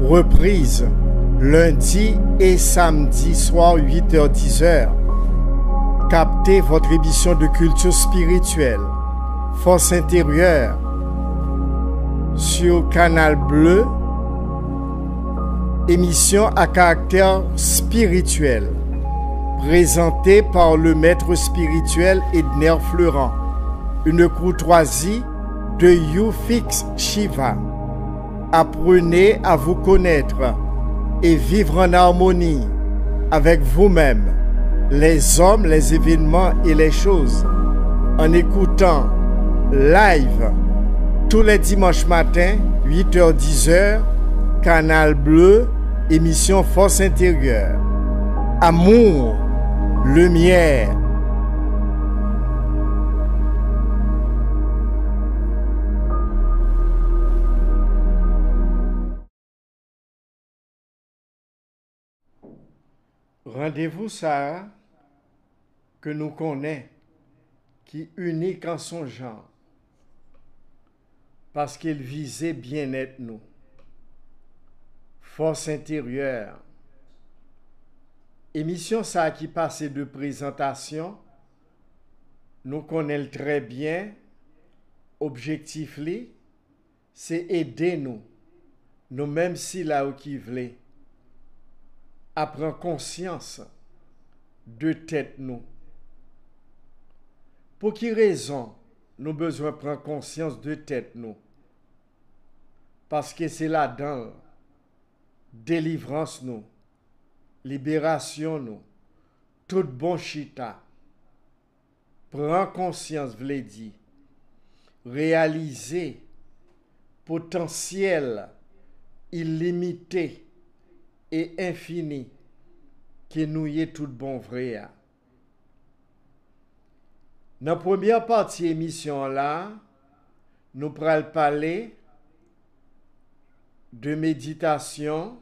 reprise lundi et samedi soir 8h-10h. Captez votre émission de culture spirituelle, Force intérieure, sur Canal Bleu, émission à caractère spirituel, présentée par le maître spirituel Edner Fleurant, une courtoisie de YouFix Shiva. Apprenez à vous connaître et vivre en harmonie avec vous-même, les hommes, les événements et les choses, en écoutant live tous les dimanches matins, 8h-10h, Canal Bleu, émission Force intérieure. Amour, lumière. Rendez-vous ça que nous connaissons, qui est unique en son genre, parce qu'il visait bien-être nous. Force intérieure. Émission ça qui passe de présentation, nous connaissons très bien. Objectif li, c'est aider nous, nous même si là où qui voulait, à prendre conscience de tête nous. Pour qui raison nous besoin prendre conscience de tête nous? Parce que c'est là-dedans délivrance nous, libération nous, tout bon chita. Prends conscience, v'lait dire, réaliser potentiel illimité et infini que nous y est tout bon vrai. Dans la première partie émission là, nous pral parler de méditation.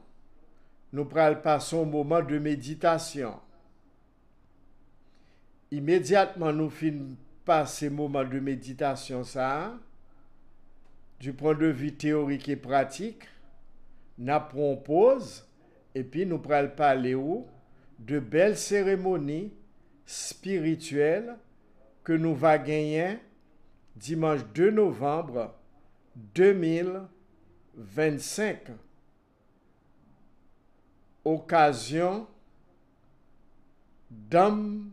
Nous pral passer un moment de méditation. Immédiatement nous fin passer moment de méditation ça, du point de vue théorique et pratique, nous prenons pause et puis nous pral parler de belles cérémonies spirituelles que nous va gagner dimanche 2 novembre 2025. Occasion d'Ambala,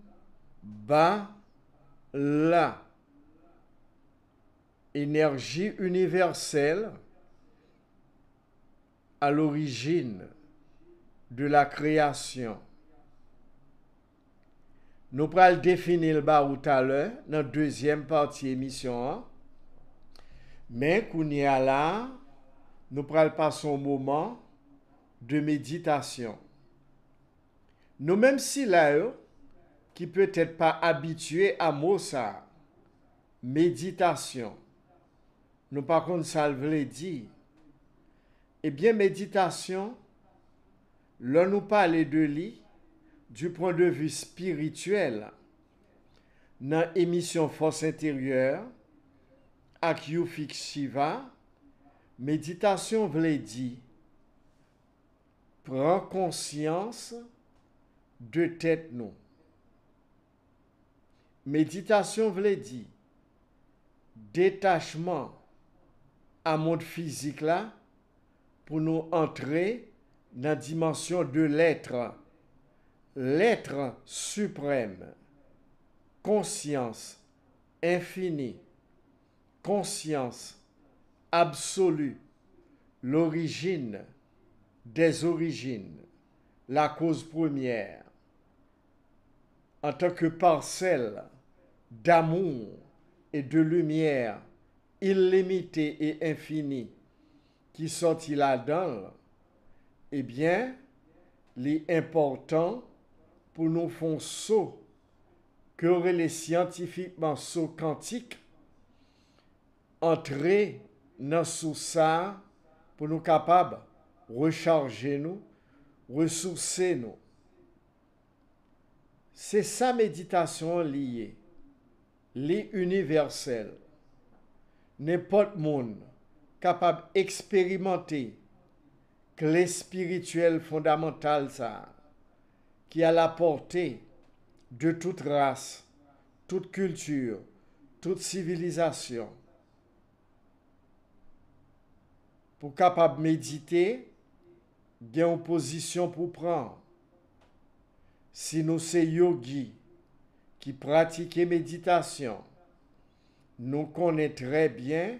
énergie universelle à l'origine de la création. Nous pourrons définir le bar tout à l'heure dans la deuxième partie émission. Mais qu'on y a là, nous pourrons passer un moment de méditation. Nous même si là, qui peut-être pas habitué à mot ça, méditation, nous par contre ça veut dire, eh bien méditation, là nous parler de lui du point de vue spirituel dans l'émission Force intérieure avec YouFix Shiva. Méditation veut dire prends conscience de tête nous. Méditation veut dire détachement à monde physique là pour nous entrer dans la dimension de l'être. L'être suprême, conscience infinie, conscience absolue, l'origine des origines, la cause première, en tant que parcelle d'amour et de lumière illimitée et infinie qui sortit là-dedans, eh bien, l'important pour nous faire saut que les scientifiquement saut quantique entrer dans sous ça pour nous capables recharger nous, ressourcer nous. C'est ça méditation liée, l'universel. N'importe monde capable d'expérimenter clé spirituelle fondamentale ça, qui a la portée de toute race, toute culture, toute civilisation. Pour capable méditer, gen une position pour prendre. Si nous sommes yogi qui pratiquent méditation, nous connaissons très bien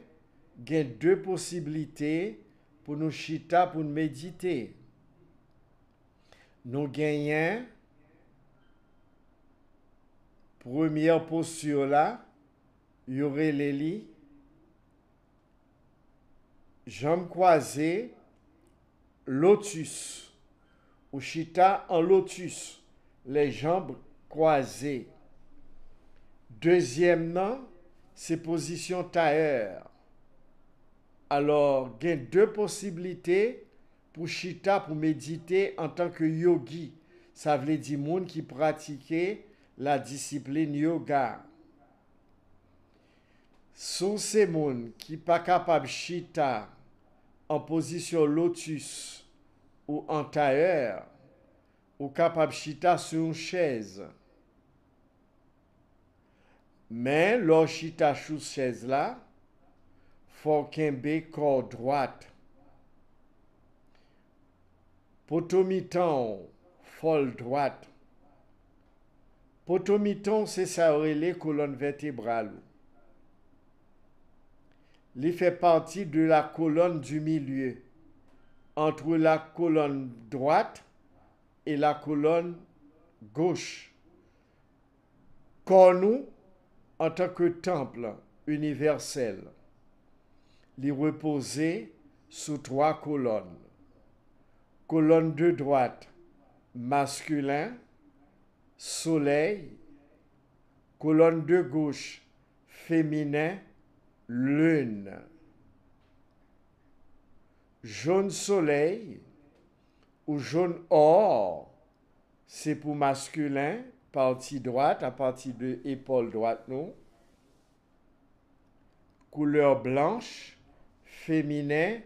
qu'il y a deux possibilités pour nous chita, pour nous méditer. Nous gagnons première posture là, y aurait les lits, jambes croisées, lotus, ou chita en lotus, les jambes croisées. Deuxièmement, c'est position tailleur. Alors, il y a deux possibilités pour chita, pour méditer en tant que yogi. Ça veut dire monde qui pratiquait la discipline yoga. Sous ces gens qui pas capable chita en position lotus ou en tailleur, ou capable chita sur une chaise. Mais leur chita sur chaise là, faut kembe corps droite. Potomiton, folle droite. Potomiton, c'est ça les colonnes vertébrales. Il fait partie de la colonne du milieu, entre la colonne droite et la colonne gauche. Corps nous, en tant que temple universel, il reposait sous trois colonnes. Colonne de droite, masculin, soleil. Colonne de gauche, féminin, lune. Jaune soleil ou jaune or, c'est pour masculin, partie droite, à partir de l'épaule droite, non? Couleur blanche, féminin,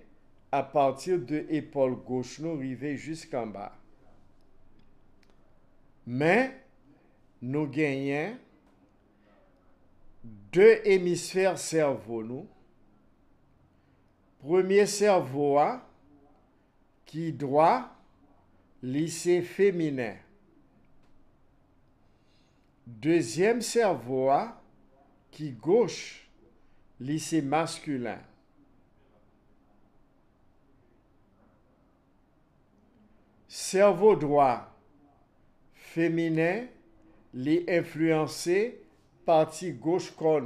à partir de l'épaule gauche, nous arriver jusqu'en bas. Mais, nous gagnons deux hémisphères cerveau, nous. Premier cerveau, qui droit, lycée féminin. Deuxième cerveau, qui gauche, lycée masculin. Cerveau droit, féminin, les influencé partie gauche corps.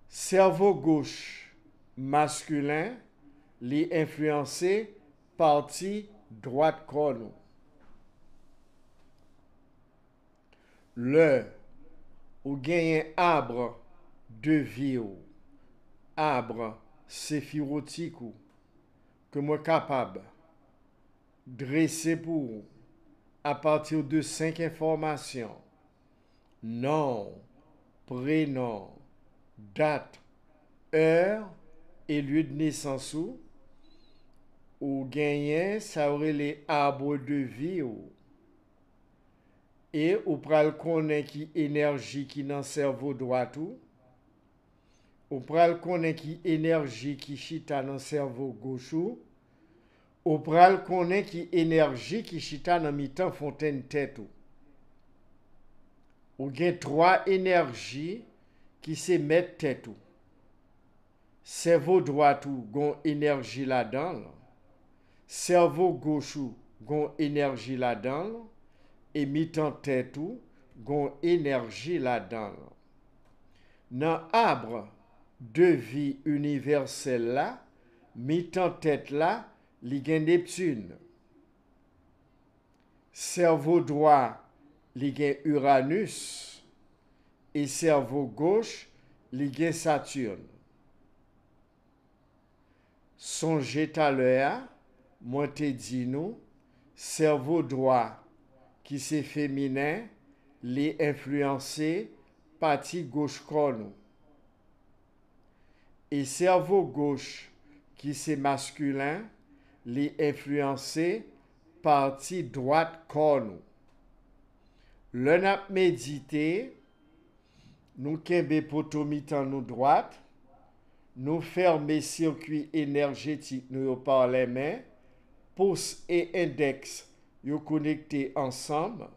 Cerveau gauche, masculin, les influencé partie droite corps. Le ou gagne arbre de vie ou arbre séphirotique ou que moi capable dresser pour vous à partir de 5 informations: nom, prénom, date, heure et lieu de naissance ou gagner ça aurait les arbres de vie et ou pral connaît qui énergie qui dans cerveau droit ou pral connaît qui énergie qui chita dans cerveau gauche ou pral connaît qui énergie qui chita dans mi-temps fontaine tête ou gen trois énergies qui se mettent tête ou cerveau droit ou gon énergie là-dedans, cerveau gauche ou gon énergie là-dedans et mi-temps tête ou gon énergie là-dedans. Dans arbre de vie universel là, mi-temps tête là, li gen Neptune. Cerveau droit, li gen Uranus et cerveau gauche, li gen Saturne. Songez à l'heure, moi te dit nous, cerveau droit qui c'est féminin, les influencer partie gauche corps nous. Et cerveau gauche, qui c'est masculin, li influencé partie droite corps nous. Le nap méditer, nous kembe potomitan nous droite, nous fermer circuit énergétique nous par les mains, pouce et index yo connectés ensemble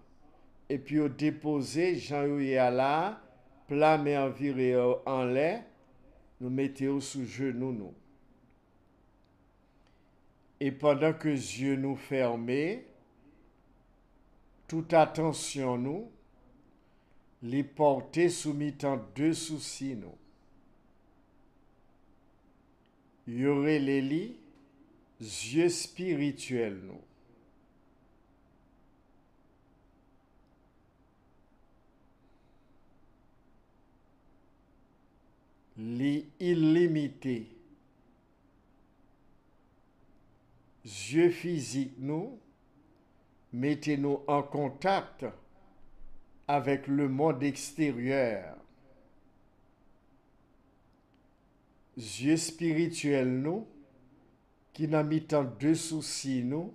et puis yo déposer Jean yo y a là, plat mais enviré en l'air, nous mettons sous genou nous. Et pendant que yeux nous fermés, toute attention nous, les porter soumettant deux soucis nous. Y aurait les lits, yeux spirituels nous. Les illimités. Yeux physiques nous, mettez-nous en contact avec le monde extérieur. Yeux spirituels nous, qui n'a mis tant de soucis nous,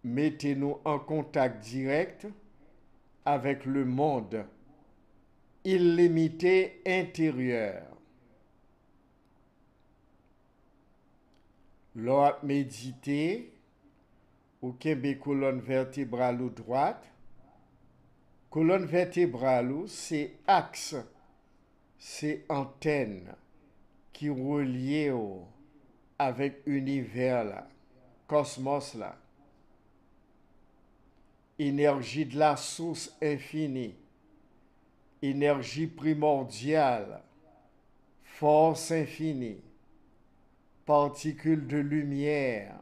mettez-nous en contact direct avec le monde illimité intérieur. Lors méditer, ou kembe colonne vertébrale ou droite, colonne vertébrale c'est axe, c'est antenne qui relie avec univers là, cosmos là. Énergie de la source infinie, énergie primordiale, force infinie, particules de lumière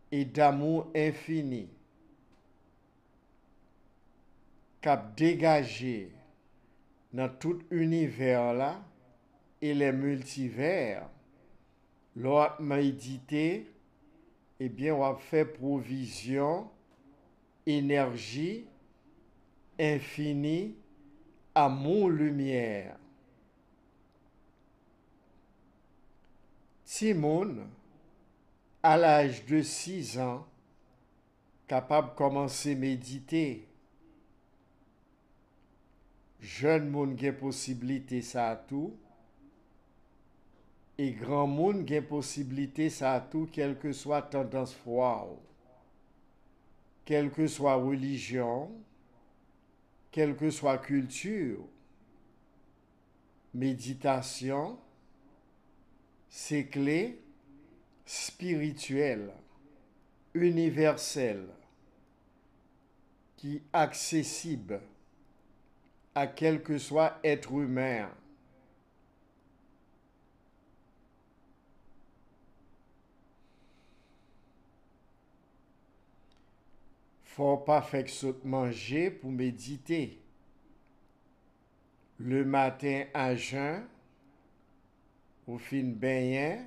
et d'amour infini, cap dégagé dans tout univers là et les multivers. Lors méditer, eh bien, on va faire provision, énergie infinie, amour, lumière. Timoun, à l'âge de 6 ans, capable de commencer à méditer. Jeune moun gen possibilité ça tout. Et grand moun gen possibilité ça tout, quelle que soit tendance foi, quelle que soit religion, quelle que soit culture. Méditation, c'est clé spirituelle, universelle, qui est accessible à quel que soit être humain. Faut pas faire que saute manger pour méditer. Le matin à jeun, ou fin baigner,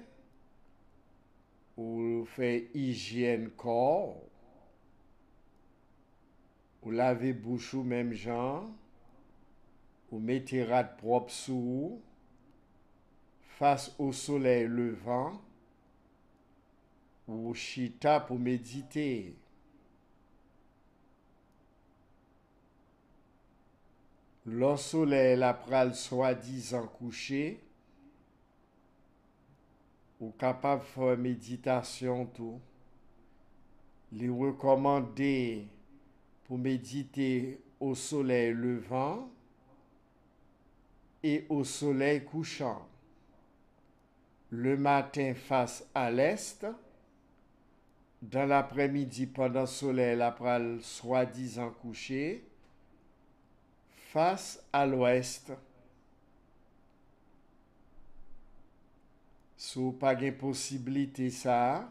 ou fait hygiène corps, ou laver bouche ou même genre, ou mettez rat propre sous, face au soleil levant, ou chita pour méditer. Le soleil la pral soi-disant couché, ou capable de faire méditation tout. Les recommander pour méditer au soleil levant et au soleil couchant. Le matin face à l'est, dans l'après-midi pendant le soleil la pral soi-disant couché, face à l'ouest. Si vous n'avez pas de possibilité ça,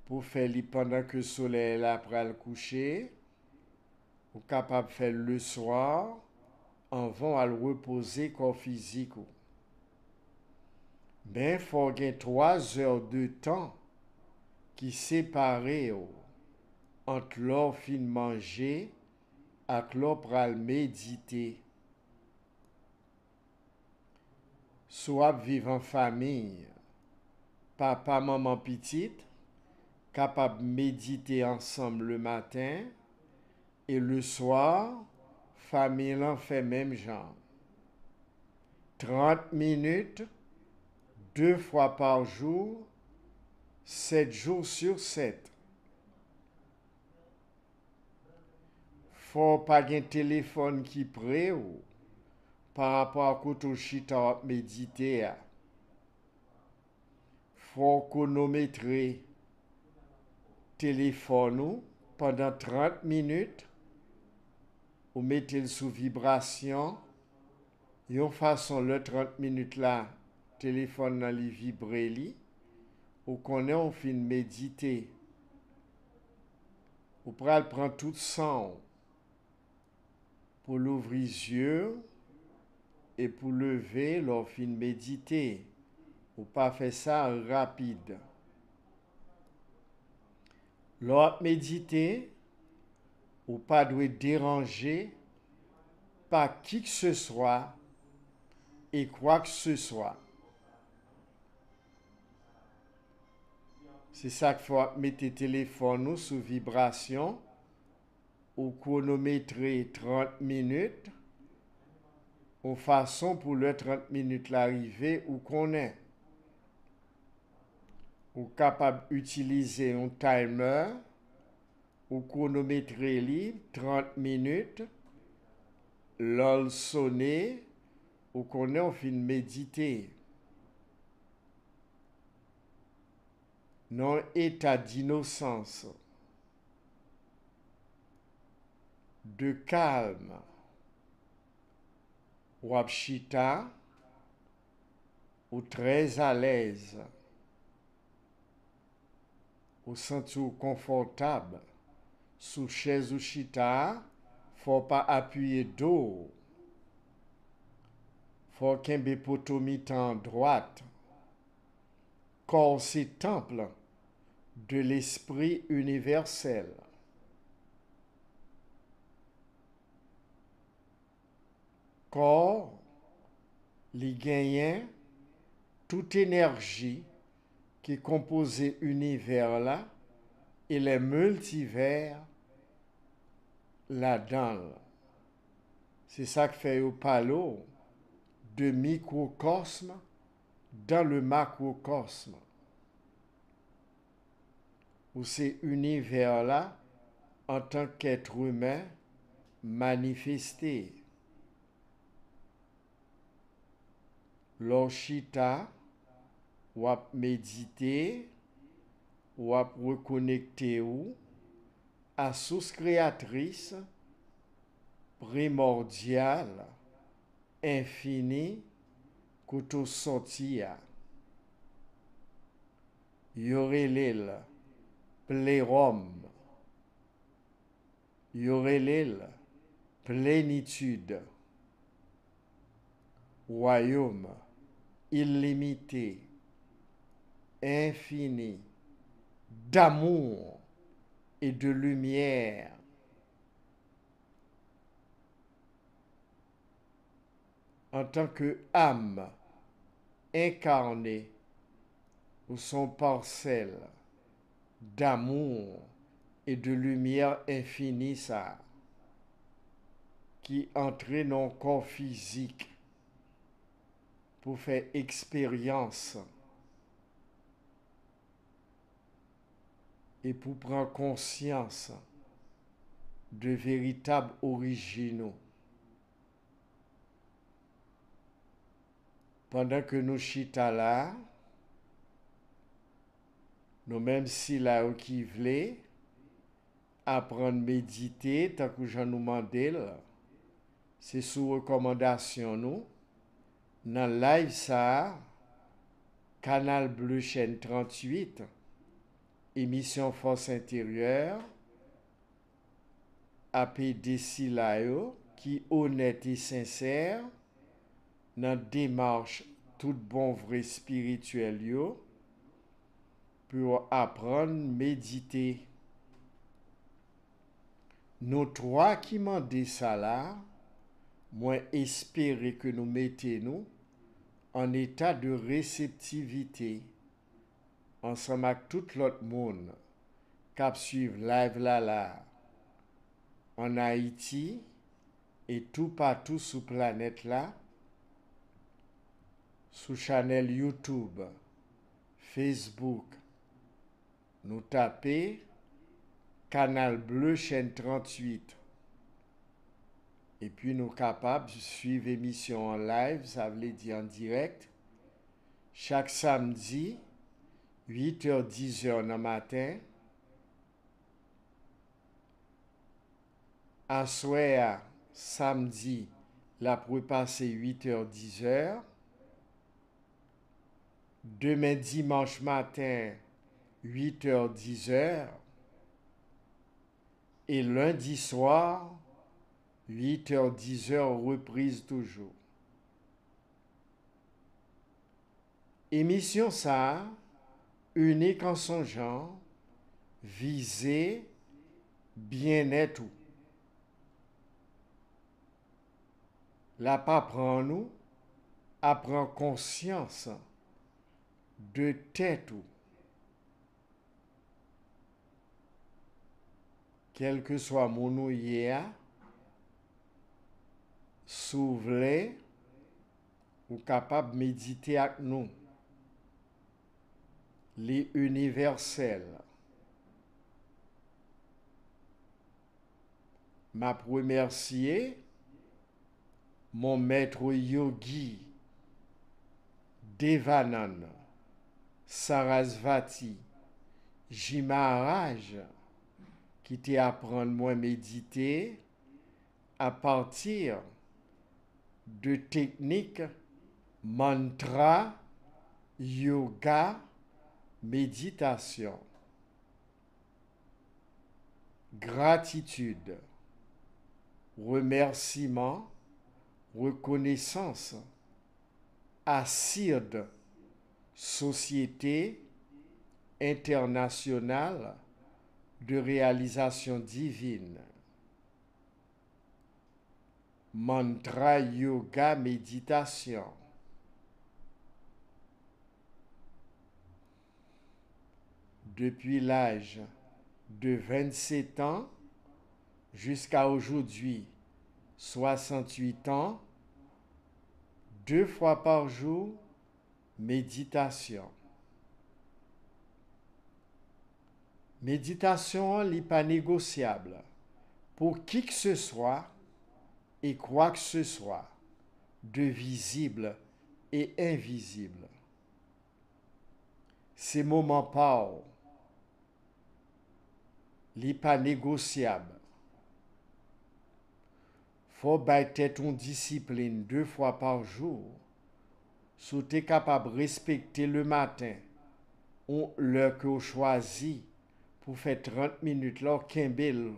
pour faire pendant que le soleil là pral coucher, vous capable de faire le soir, avant à le reposer corps physique. Mais il faut gagner 3 heures de temps qui séparent entre l'heure fin manger et l'heure pral méditer. soit vivre en famille, papa, maman, petite, capable de méditer ensemble le matin et le soir, famille en fait même genre. 30 minutes, 2 fois par jour, 7 jours sur 7. Faut pas un téléphone qui près ou par rapport à koto chita méditer. Faut chronométrer téléphone ou pendant 30 minutes ou mettez le sous vibration. Yon façon le 30 minutes là, téléphone dans li vibre li, ou connaît on fin méditer. Ou pral prend tout sang pour l'ouvrir les yeux et pour lever leur fin méditer. Ou pas faire ça rapide. L'autre méditer, ou pas doit déranger par qui que ce soit et quoi que ce soit. C'est ça qu'il faut mettre le téléphone sous vibration ou chronométrer 30 minutes en façon pour le 30 minutes l'arrivée ou qu'on est. Ou capable d'utiliser un timer ou chronométrer li 30 minutes l'ol sonner ou qu'on est en fin méditer. Non état d'innocence, de calme, ou chita, ou très à l'aise, ou sentir confortable, sous chaise ou chita, faut pas appuyer dos, faut qu'un potomite en droite, corps c'est temple de l'esprit universel. Corps, les gagnants, toute énergie qui compose l'univers là et les multivers là-dedans. C'est ça que fait au palo de microcosme dans le macrocosme. Où ces univers-là, en tant qu'être humain, manifesté. L'orchita, ou à méditer, ou à reconnecter ou à source créatrice primordiale, infinie, que sorti à. Yorelil, plérum. Yorelil, plénitude. Royaume, illimité, infini, d'amour et de lumière. En tant que âme incarnée ou son parcelle d'amour et de lumière infinie, ça, qui entre dans le corps physique pour faire expérience et pour prendre conscience de véritables originaux. Pendant que nous chita là, nous même si là où qui voulait apprendre à méditer, tant que j'en nous demandé, c'est sous recommandation nous, dans live ça, Canal Bleu chaîne 38, émission Force intérieure, APDC là qui honnête et sincère, dans démarche tout bon vrai spirituel yo, pour apprendre méditer. Nous trois qui mandent ça là, moi espérer que nous mettez nous en état de réceptivité ensemble avec tout l'autre monde qui suivre live là en Haïti et tout partout sur planète là, sous channel YouTube, Facebook, nous tapez Canal Bleu chaîne 38. Et puis nous capables de suivre l'émission en live, ça veut dire en direct, chaque samedi, 8h, 10h le matin. À soir, samedi, la pour passer 8h, 10h. Demain, dimanche matin, 8h, 10h. Et lundi soir, 8h, 10h, reprise toujours. Émission ça, unique en son genre, visée, bien-être. La pas prend nous, apprend conscience de tête ou. Quel que soit mon ouïe, s'ouvrir ou capable de méditer avec nous. Les universels. Ma remercier mon maître yogi Devanand Sarasvati Jimaharaj qui t'a apprendre moi méditer à partir de techniques mantra, yoga, méditation. Gratitude, remerciement, reconnaissance à CIRD, Société internationale de réalisation divine. Mantra, yoga, méditation. Depuis l'âge de 27 ans jusqu'à aujourd'hui, 68 ans, 2 fois par jour, méditation. Méditation n'est pas négociable pour qui que ce soit et quoi que ce soit de visible et invisible. Ces moments pas n'est pas négociable. Faut bâtir une discipline 2 fois par jour. Si tu es capable de respecter le matin ou l'heure que vous choisit pour faire 30 minutes là, Kimbel.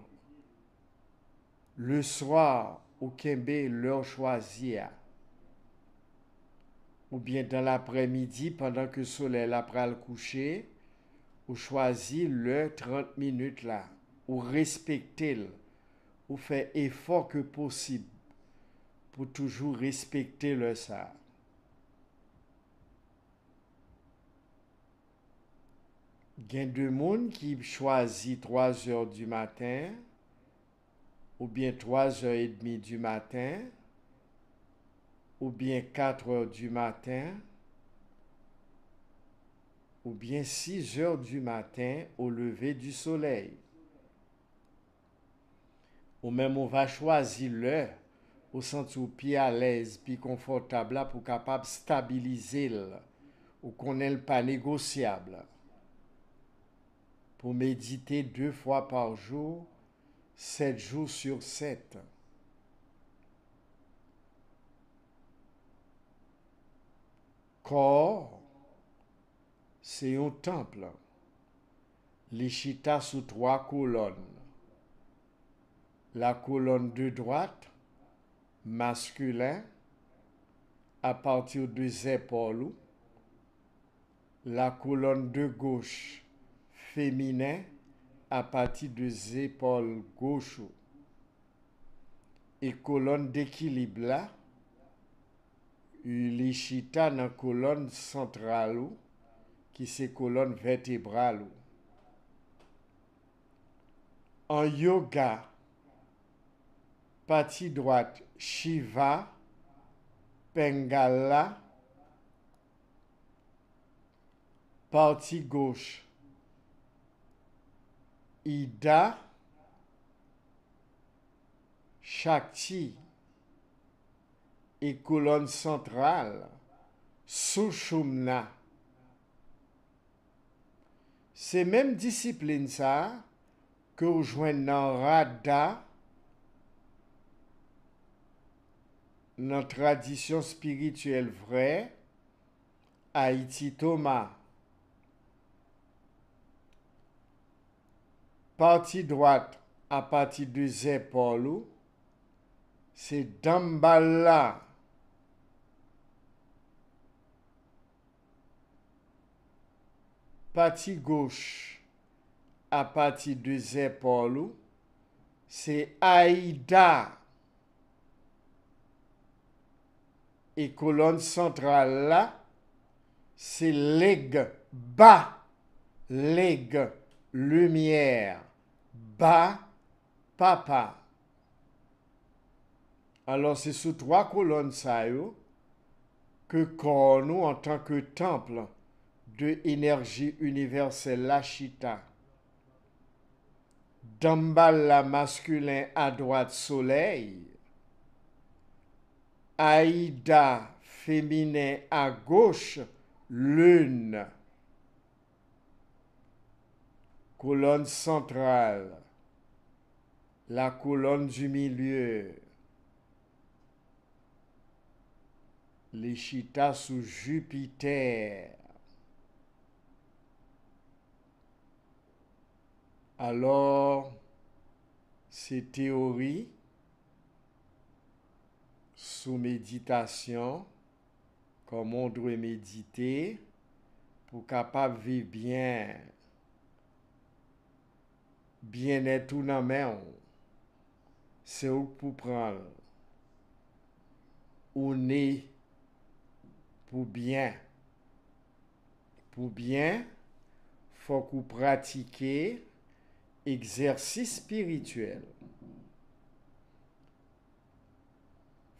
Le soir, au Kimbel, l'heure choisie. Ou bien dans l'après-midi, pendant que le soleil après le coucher, ou choisit l'heure 30 minutes là, ou respecter, ou faire effort que possible pour toujours respecter le ça. Il y a des gens qui choisissent 3 heures du matin, ou bien 3h30 du matin, ou bien 4 heures du matin, ou bien 6 heures du matin au lever du soleil. Ou même on va choisir l'heure au sens où pied à l'aise, puis confortable là, pour capable stabiliser ou qu'on n'est pas négociable. Pour méditer 2 fois par jour, 7 jours sur 7. Corps, c'est un temple. Les chita sous 3 colonnes. La colonne de droite, masculin, à partir des épaules. La colonne de gauche, féminin, à partir des épaules gauche. Et colonne d'équilibre là, li chita dans colonne centrale ou, qui c'est colonne vertébrale ou. En yoga, partie droite Shiva, Pingala, partie gauche Ida, Shakti et colonne centrale Sushumna. C'est même discipline ça que vous joignez dans Radha, dans tradition spirituelle vraie, Haïti Thomas. Partie droite à partir des épaules, c'est Damballa. Partie gauche à partir des épaules, c'est Aïda. Et colonne centrale là, c'est leg bas, leg lumière, bas papa. Alors c'est sous trois colonnes ça que corps nous en tant que temple de énergie universelle Lachita. Damballa masculin à droite soleil, Aïda féminin à gauche lune. Colonne centrale, la colonne du milieu, les chitas sous Jupiter. Alors, ces théories sous méditation, comme on doit méditer pour capable vivre bien, bien-être tout dans main, c'est où pour prendre ou né pour bien, faut qu'on pratique exercice spirituel.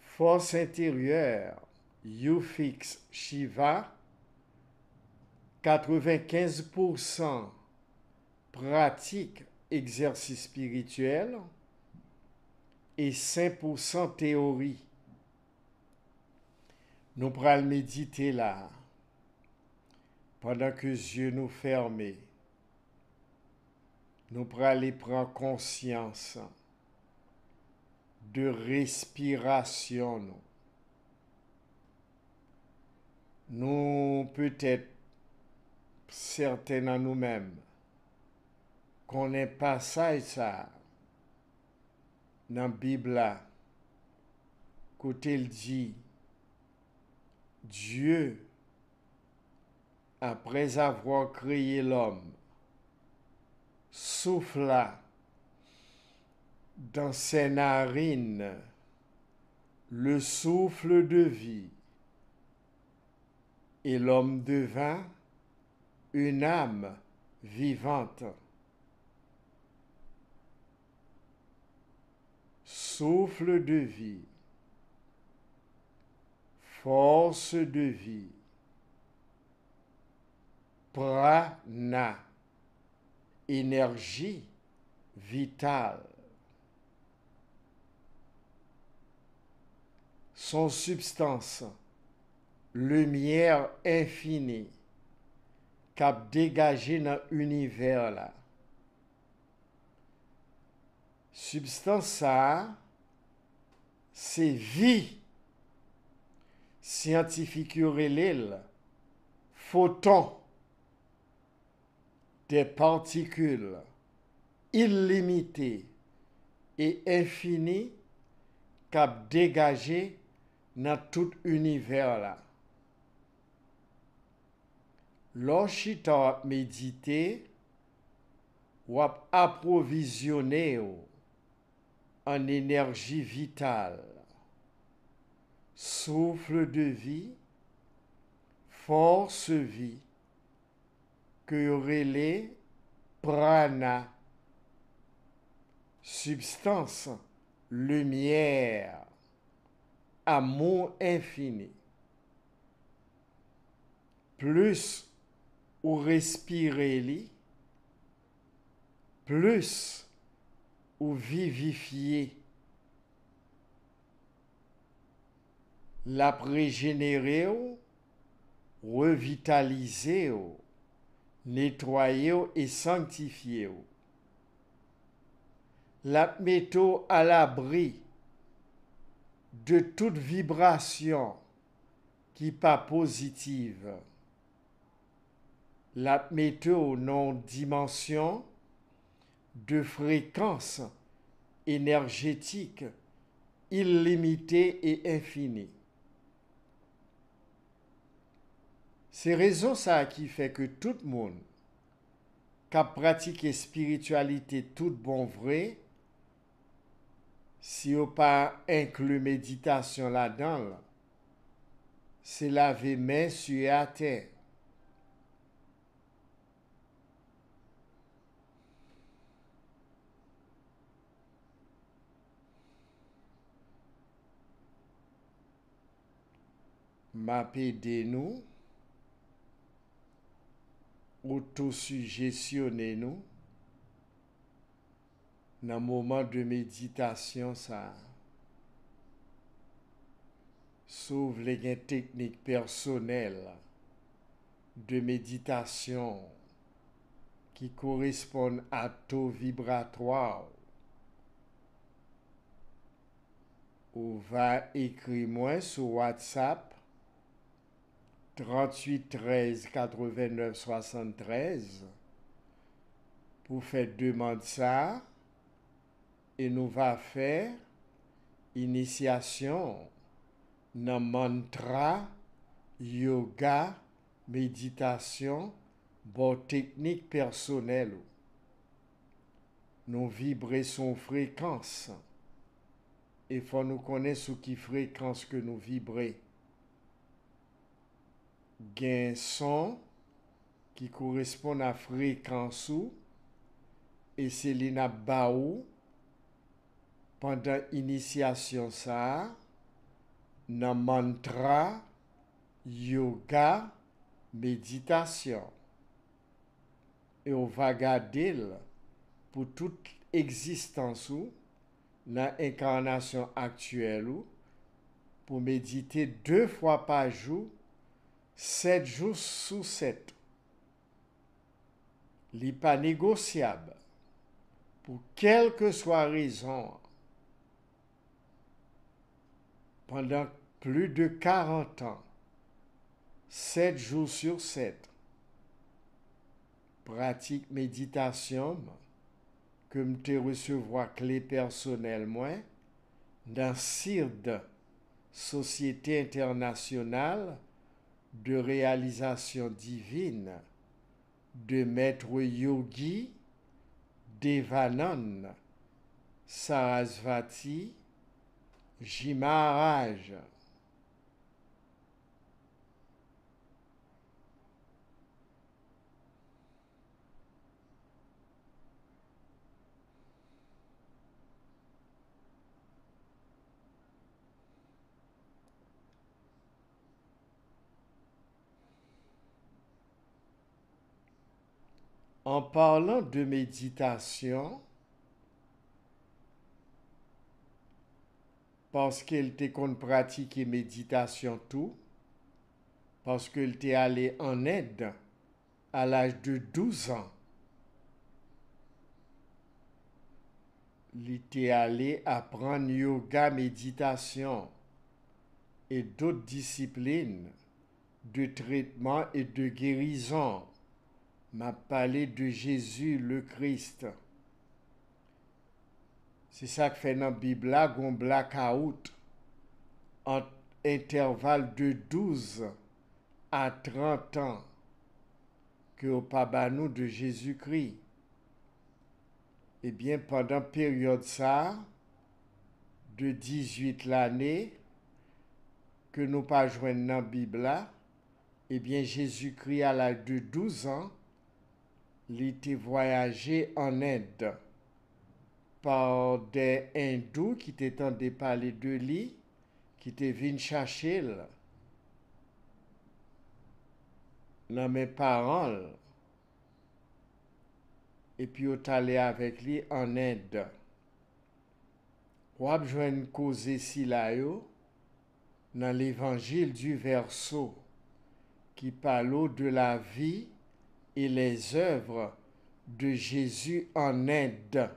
Force intérieure, Yufix Shiva, 95% pratique exercice spirituel et 5% théorie. Nous pourrons méditer là, pendant que les yeux nous ferment. Nous pourrons aller prendre conscience de respiration. Nous peut-être certains en nous-mêmes qu'on n'est pas ça dans la Bible là, côté il dit Dieu, après avoir créé l'homme, souffla dans ses narines le souffle de vie, et l'homme devint une âme vivante. Souffle de vie, force de vie, prana, énergie vitale. Son substance, lumière infinie, cap dégagé dans l'univers là. Substance ça, c'est vie. Scientifique relève photons, des particules illimitées et infinies cap dégagé dans tout univers là. Lorsqu'on méditer ou approvisionner en énergie vitale. souffle de vie, force vie, que relais prana, substance, lumière, amour infini. Plus ou respirer li, plus ou vivifier, la régénérer, revitaliser, nettoyer et sanctifier. La mettre à l'abri de toute vibration qui pas positive. La mettre dans dimension de fréquence énergétique illimitée et infinie. C'est raison ça qui fait que tout le monde qui a pratiqué spiritualité tout bon vrai, si on pas inclus méditation là-dedans, c'est laver main sur la terre. M'apaider nous, autosuggestionner nous, dans le moment de méditation, ça sauve les techniques personnelles de méditation qui correspondent à taux vibratoire. Ou va écrire moi sur WhatsApp 38 13 89 73 pour faire demande ça et nous va faire initiation dans mantra, yoga, méditation, bon technique personnelle. Nous vibrer son fréquence. Il faut nous connaître sous qui fréquence que nous vibrer. Gain son qui correspond à fréquence ou et c'est l'ina baou pendant initiation ça dans mantra, yoga, méditation. Et on va garder pour toute existence ou dans l'incarnation actuelle ou pour méditer 2 fois par jour, 7 jours sur 7. Ce n'est pas négociable. Pour quelle que soit raison, pendant plus de 40 ans, 7 jours sur 7, pratique méditation, que je recevoir clé personnelle moi, dans CIRD, Société internationale de réalisation divine, de maître yogi Devanand Sarasvati Ji Maharaj. En parlant de méditation, parce qu'elle était qu'on pratiquer méditation tout, parce qu'elle était allé en aide à l'âge de 12 ans. Il était allé apprendre yoga, méditation et d'autres disciplines de traitement et de guérison. M'a parlé de Jésus le Christ. C'est ça que fait dans la Bible là, un blackout en intervalle de 12 à 30 ans que au pabanou de Jésus-Christ. Eh bien, pendant période ça, de 18 l'année que nous pas joindre dans la Bible là, eh bien Jésus-Christ à l'âge de 12 ans, il était voyagé en Inde par des hindous qui étaient parler de lui, qui étaient venus chercher dans mes parents et puis ils allé avec lui en Inde. Ou ap jwenn cause si la yo dans l'évangile du verso qui parle de la vie et les œuvres de Jésus en Inde.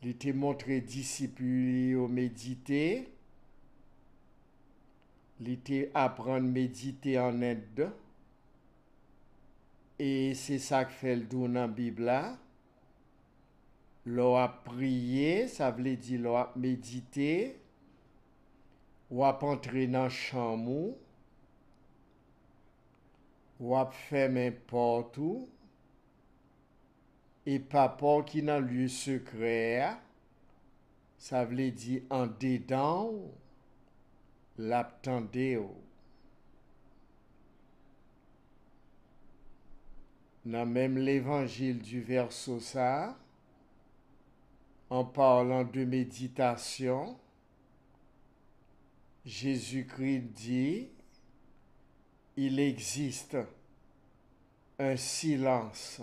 Il était montré disciples au méditer, il était apprendre à méditer en Inde. Et c'est ça que fait le don dans la Bible là. L'on a prié, ça veut dire l'on a médité, ou a entrer dans la chambre, ou a fait n'importe où, et papa qui dans le lieu secret, ça veut dire en dedans, l'attendez. Dans même l'évangile du verso ça, en parlant de méditation, Jésus-Christ dit, il existe un silence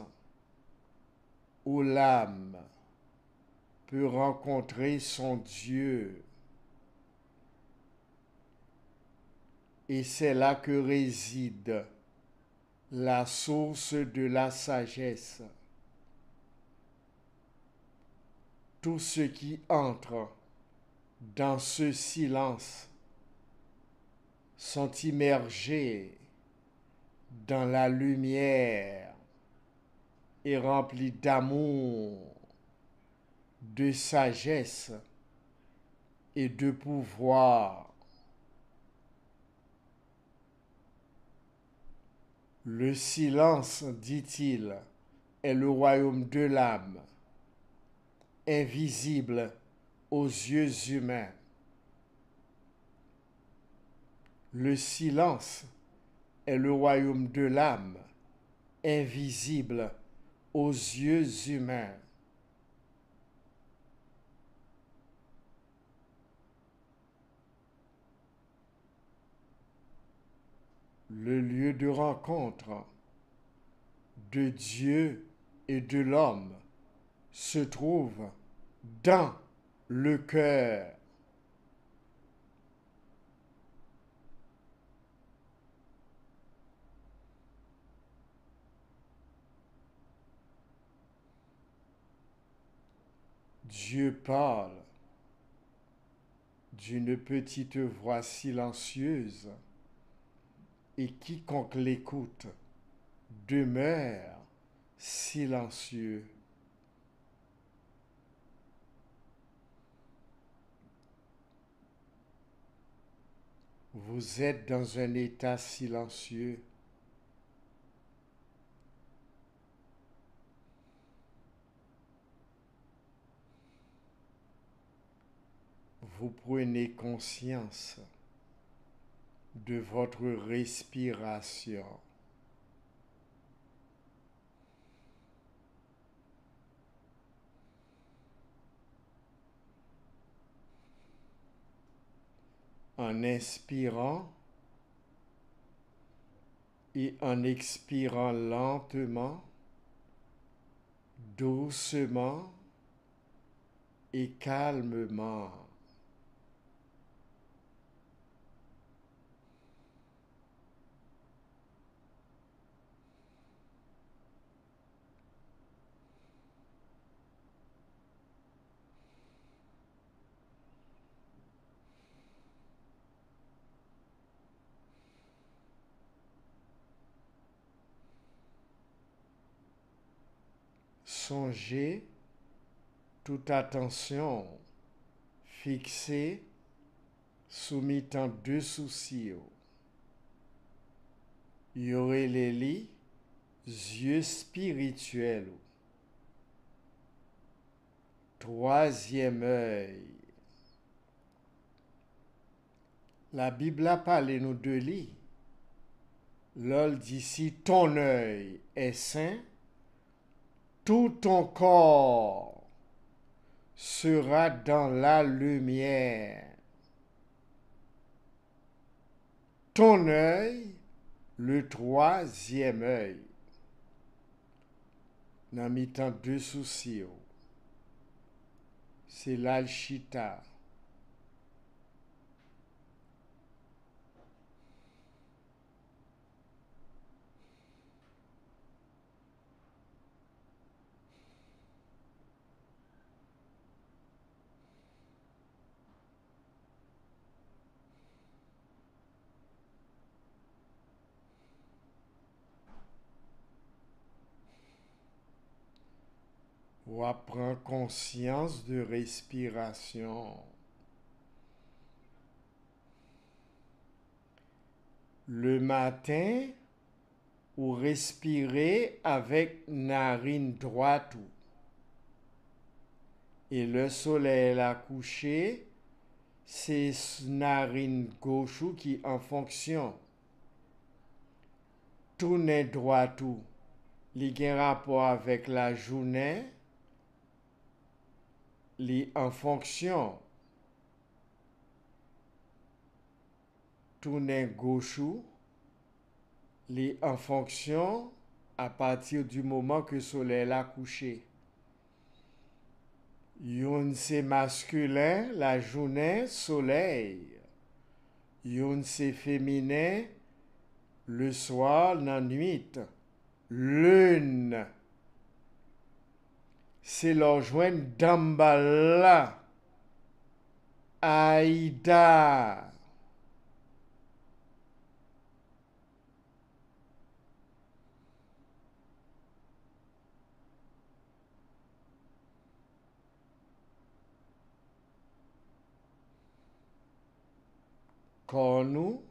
où l'âme peut rencontrer son Dieu. Et c'est là que réside la source de la sagesse. Tous ceux qui entrent dans ce silence sont immergés dans la lumière et remplis d'amour, de sagesse et de pouvoir. Le silence, dit-il, est le royaume de l'âme, invisible aux yeux humains. Le silence est le royaume de l'âme, invisible aux yeux humains. Le lieu de rencontre de Dieu et de l'homme se trouve dans le cœur. Dieu parle d'une petite voix silencieuse et quiconque l'écoute demeure silencieux. Vous êtes dans un état silencieux. Vous prenez conscience de votre respiration. En inspirant et en expirant lentement, doucement et calmement. Songez toute attention fixée soumettant deux soucis. Il y aurait les lits, yeux spirituels. Troisième œil. La Bible a parlé nous de lui. L'ol dit si ton œil est saint, tout ton corps sera dans la lumière. Ton œil, le troisième œil. Dans mi temps deux soucis. C'est l'alchita. Ou prend conscience de respiration. Le matin, ou respirer avec narine droite. Et le soleil a couché, c'est narine gauche qui en fonction. Tourner droit tout. Il y a un rapport avec la journée, en fonction. Tourner gauche, en fonction à partir du moment que le soleil a couché. Yon c'est masculin, la journée, soleil. Yon c'est féminin, le soir, la nuit. Lune. C'est leur joindre Dambala. Aïda. Cornou,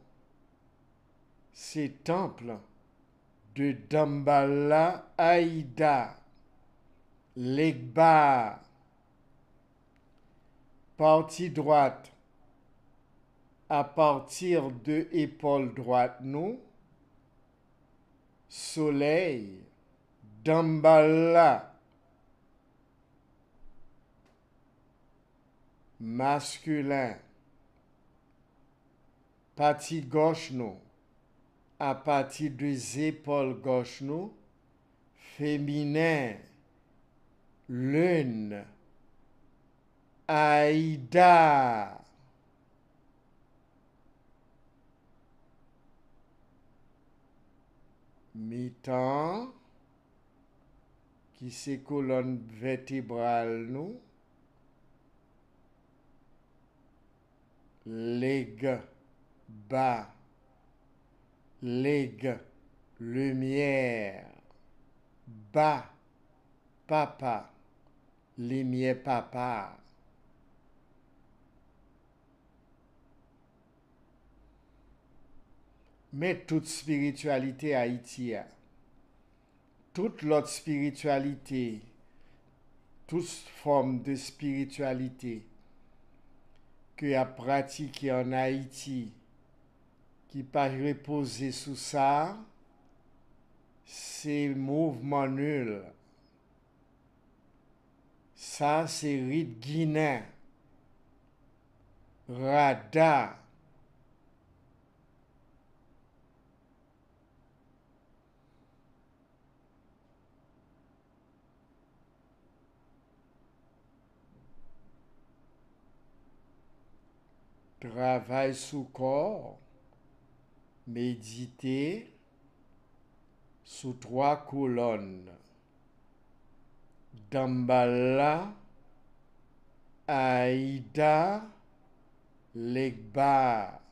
c'est temple de Dambala Aïda. Legba. Partie droite. À partir de épaule droite, nous. Soleil. Dambala. Masculin. Partie gauche, nous. À partir des épaules gauche, nous. Féminin. Lune. Aïda. Mi-temps. Qui c'est colonne vertébrale, nous. Leg. Bas. Leg. Lumière. Bas. Papa. Lumière papa. Mais toute spiritualité haïtienne, toute l'autre spiritualité, toute forme de spiritualité que a pratiquée en Haïti, qui pas reposer sous ça, c'est mouvement nul. Ça, c'est rite guinéen, rada. Travail sous corps, méditer sous trois colonnes. Dambala, Aïda, Legba.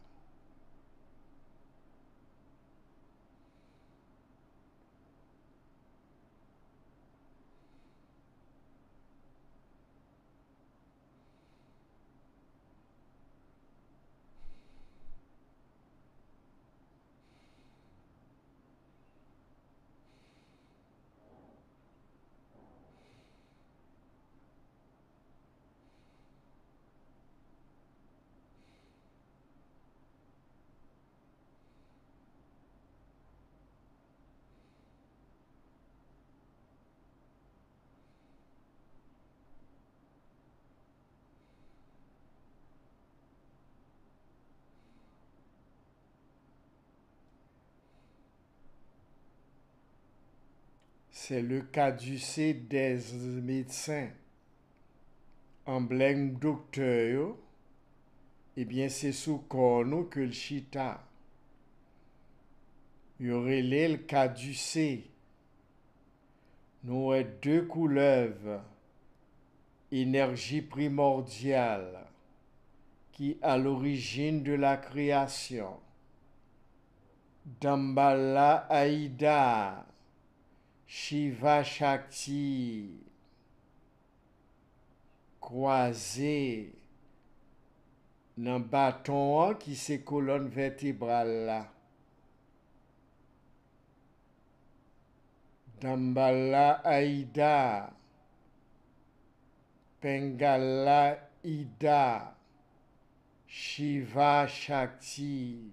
c'est le caducée des médecins. Emblème docteur, eh bien c'est sous corps que le chita. Il y aurait le caducée. Nous avons deux couleuvres, énergie primordiale, qui à l'origine de la création. Damballa Aïda, Shiva Shakti, croisé dans bâton qui c'est colonne vertébrale là. Damballa Aïda, Pengala Ida, Shiva Shakti.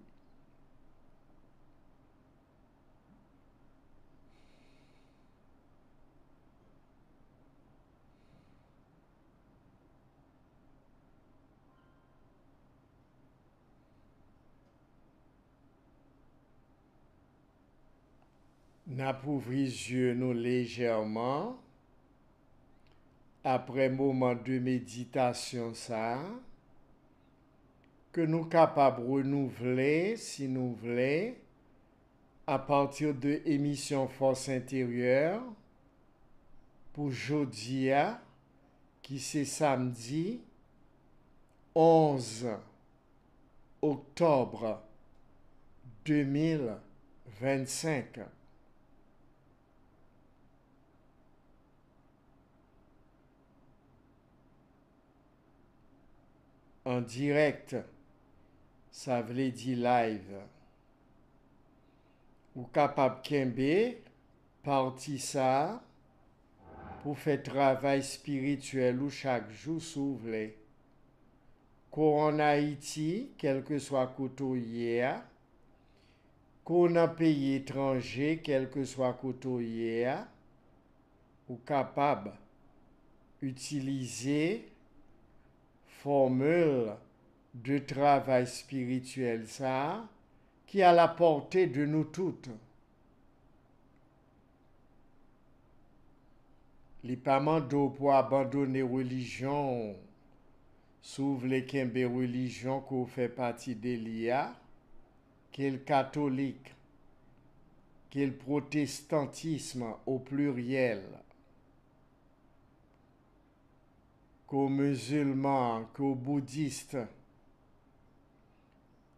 N'appauvris yeux nous légèrement. Après moment de méditation ça, que nous capables de renouveler, si nous voulons, à partir de émission Force intérieure, pour jeudi, qui c'est samedi 11 octobre 2025. En direct, ça veut dire live. Ou capable kembe, parti ça, pour faire travail spirituel ou chaque jour s'ouvre. Qu'on en Haïti, quel que soit côté, qu'on a pays étranger, quel que soit côté, ou capable utiliser formule de travail spirituel ça qui est à la portée de nous toutes. Les parents pour abandonner religion, s'ouvre les kembe religion qu'on fait partie de l'IA, quel catholique, quel protestantisme au pluriel, qu'aux musulmans, qu'aux bouddhistes,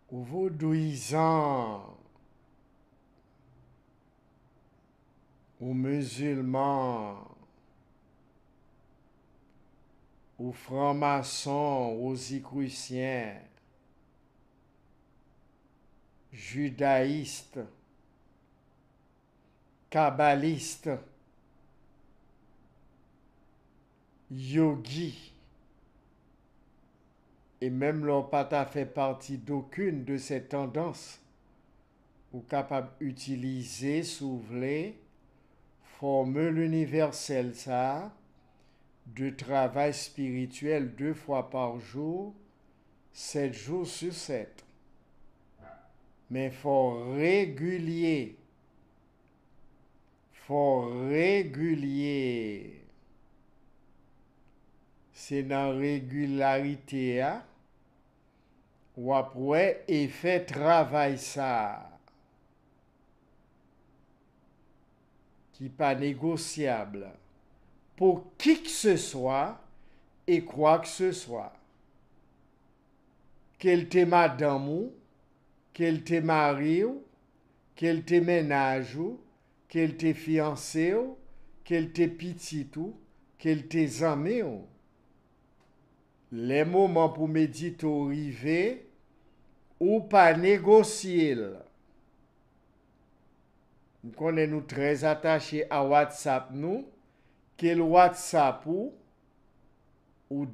aux vaudouisants, aux musulmans, aux francs-maçons, aux icruciens, judaïstes, kabbalistes, yogis, et même leur pas fait partie d'aucune de ces tendances, ou capable d'utiliser, s'ouvrir, formule universelle ça, de travail spirituel 2 fois par jour, 7 jours sur 7. Mais faut régulier. C'est dans régularité ou après effet travail ça qui pas négociable pour qui que ce soit et quoi que ce soit. Quel te madame ou, quel te mari ou, quel te ménage ou, quel te fiancé ou, quel te petit ou, quel te amis ou. Les moments pour méditer arriver ou pas négocier. Nous connaissons très attachés à WhatsApp nous. Quel WhatsApp ou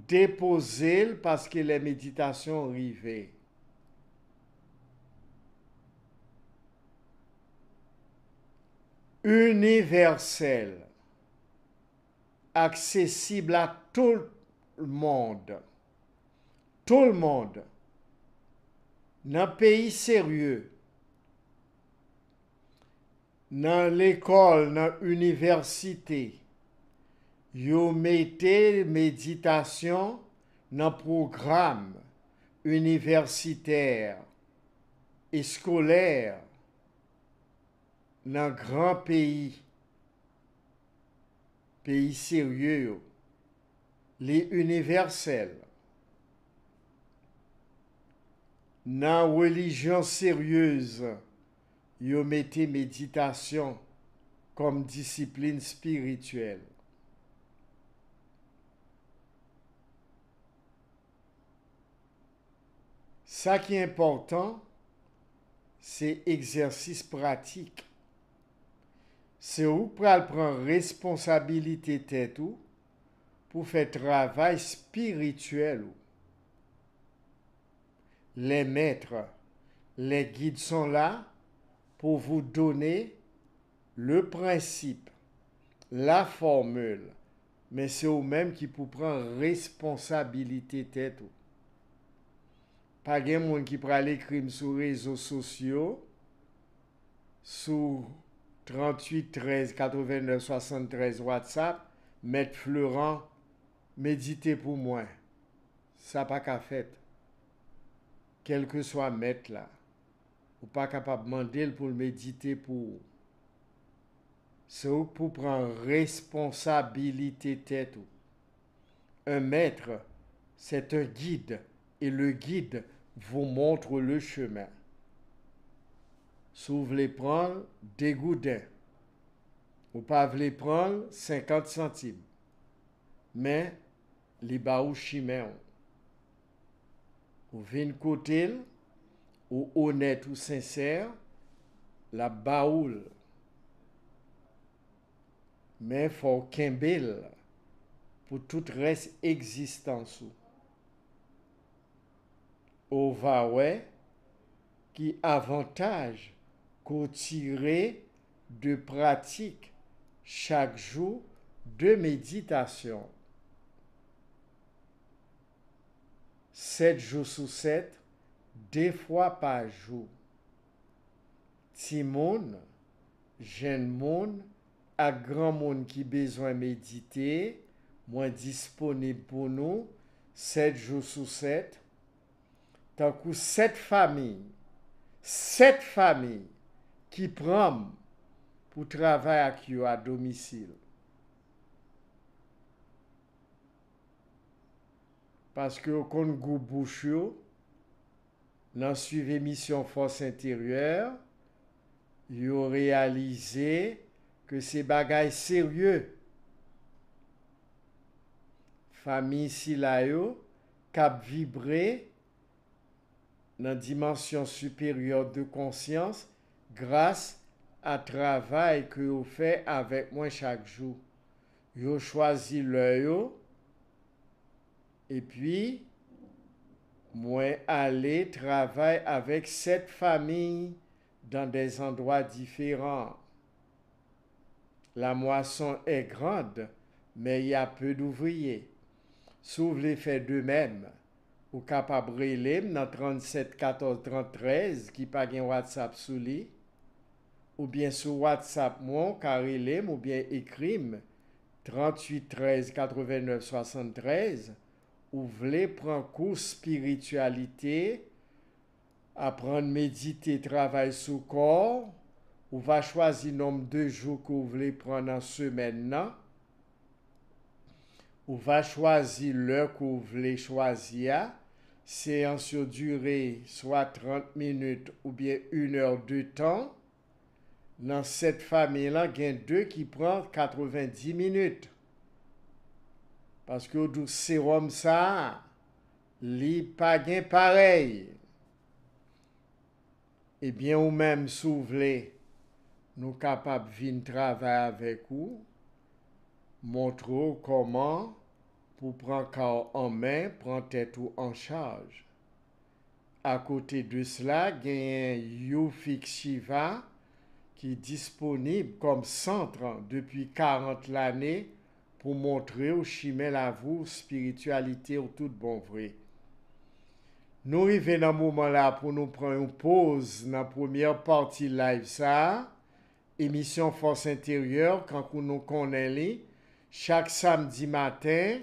déposer parce que les méditations arrivent. Universel, accessible à tout le monde. Tout le monde. Dans un pays sérieux, Dans l'école, dans l'université, yo mettez méditation dans programme universitaire et scolaire dans grand pays sérieux, les universels. Dans religion sérieuse, yo mettez méditation comme discipline spirituelle. Ça qui est important, c'est exercice pratique. C'est où prendre responsabilité tête ou pour faire travail spirituel. Les maîtres, les guides sont là pour vous donner le principe, la formule, mais c'est vous-même qui pour prendre responsabilité tête ou. Pas de monde qui prend les crimes sur les réseaux sociaux, sur 38 13 89 73 WhatsApp, Maître Florent, méditez pour moi. Ça pas qu'à fait. Quel que soit maître là, ou pas capable de demander pour méditer pour. C'est pour prendre responsabilité tête. Un maître, c'est un guide, et le guide vous montre le chemin. Si vous voulez prendre des goudins, ou pas voulez prendre 50 centimes, mais les baous chimères, ou venez côté, ou honnête ou sincère, la baoule. Mais il faut qu'un pour tout reste existence. Au va ouais, qui avantage qu'on tirer de pratique chaque jour de méditation. 7 jours sur 7, 2 fois par jour. Ti moun, jeune moun, à grand monde qui besoin méditer, moins disponible pour nous, 7 jours sur 7. Tant que 7 familles qui prennent pour travailler avec eux à domicile. Parce que au compte gou bouche dans suivi mission force intérieure, yo réalisé que c'est bagay sérieux. Famille si la yo cap vibrer dans dimension supérieure de conscience grâce à travail que vous faites avec moi chaque jour. Yo choisi le yo et puis moi aller travailler avec 7 familles dans des endroits différents. La moisson est grande, mais il y a peu d'ouvriers. Si vous voulez faire de même, ou capable de relire dans 37 14 33 qui pas un WhatsApp sous lui, ou bien sur WhatsApp moi relire ou bien écrire 38 13 89 73 ou voulez prendre cours spiritualité, apprendre méditer, travailler sur le corps, ou va choisir le nombre de jours que vous voulez prendre en semaine, ou va choisir l'heure que vous voulez choisir, séance sur durée soit 30 minutes ou bien 1 heure de temps. Dans cette famille-là, il y a 2 qui prennent 90 minutes. Parce que le sérum ça, li pas gain pareil. Eh bien, ou même si vous voulez, nous capables de venir travailler avec vous, montrer comment pour prendre corps en main, prendre tête en charge. À côté de cela, il y a un Yufik Shiva qui est disponible comme centre depuis 40 années pour montrer au chimel à vous spiritualité ou tout bon vrai. Nous arrivons dans ce moment là pour nous prendre une pause dans la première partie live ça émission Force intérieure, quand nous connaissons, chaque samedi matin,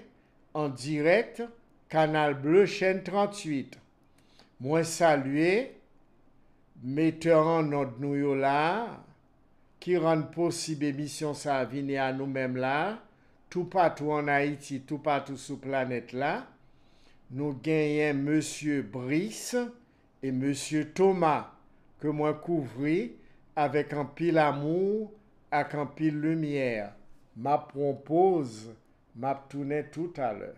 en direct, Canal Bleu, chaîne 38. Moi saluer, metteur en ordre nous là, qui rend possible émission ça venir à nous-mêmes là, tout partout en Haïti, tout partout sur la planète là. Nous gagnons Monsieur Brice et Monsieur Thomas, que moi couvri avec un pile amour, avec un pile lumière. Ma propose, m'a tourné tout à l'heure.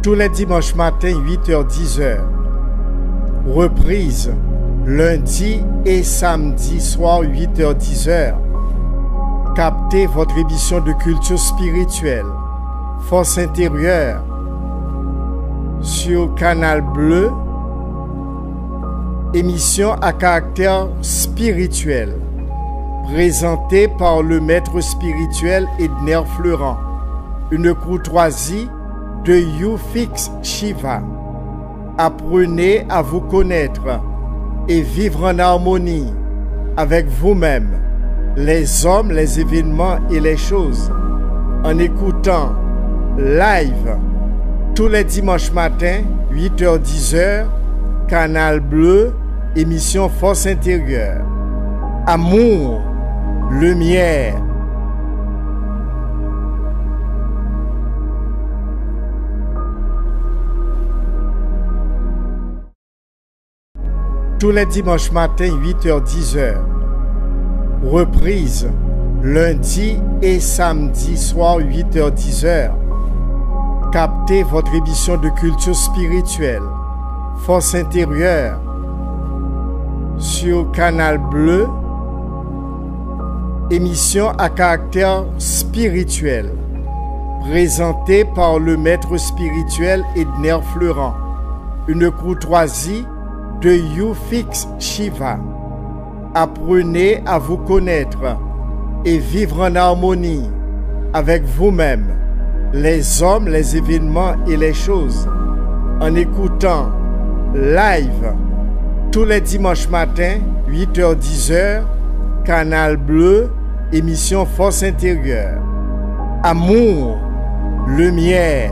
Tous les dimanches matin, 8h-10h. Reprise, lundi et samedi soir, 8h-10h. Captez votre émission de culture spirituelle, Force intérieure, sur Canal Bleu, émission à caractère spirituel, présentée par le maître spirituel Edner Fleurant, une courtoisie de YouFix Shiva. Apprenez à vous connaître et vivre en harmonie avec vous-même, les hommes, les événements et les choses, en écoutant live tous les dimanches matins, 8h-10h, Canal Bleu, émission Force intérieure. Amour, lumière. Tous les dimanches matin, 8h-10h. Reprise, lundi et samedi soir, 8h-10h. Captez votre émission de culture spirituelle, Force intérieure, sur Canal Bleu, émission à caractère spirituel, présentée par le maître spirituel Edner Fleurant, une courtoisie de YouFix Shiva. Apprenez à vous connaître et vivre en harmonie avec vous-même, les hommes, les événements et les choses, en écoutant live tous les dimanches matins, 8h-10h, Canal Bleu, émission Force intérieure. Amour, lumière.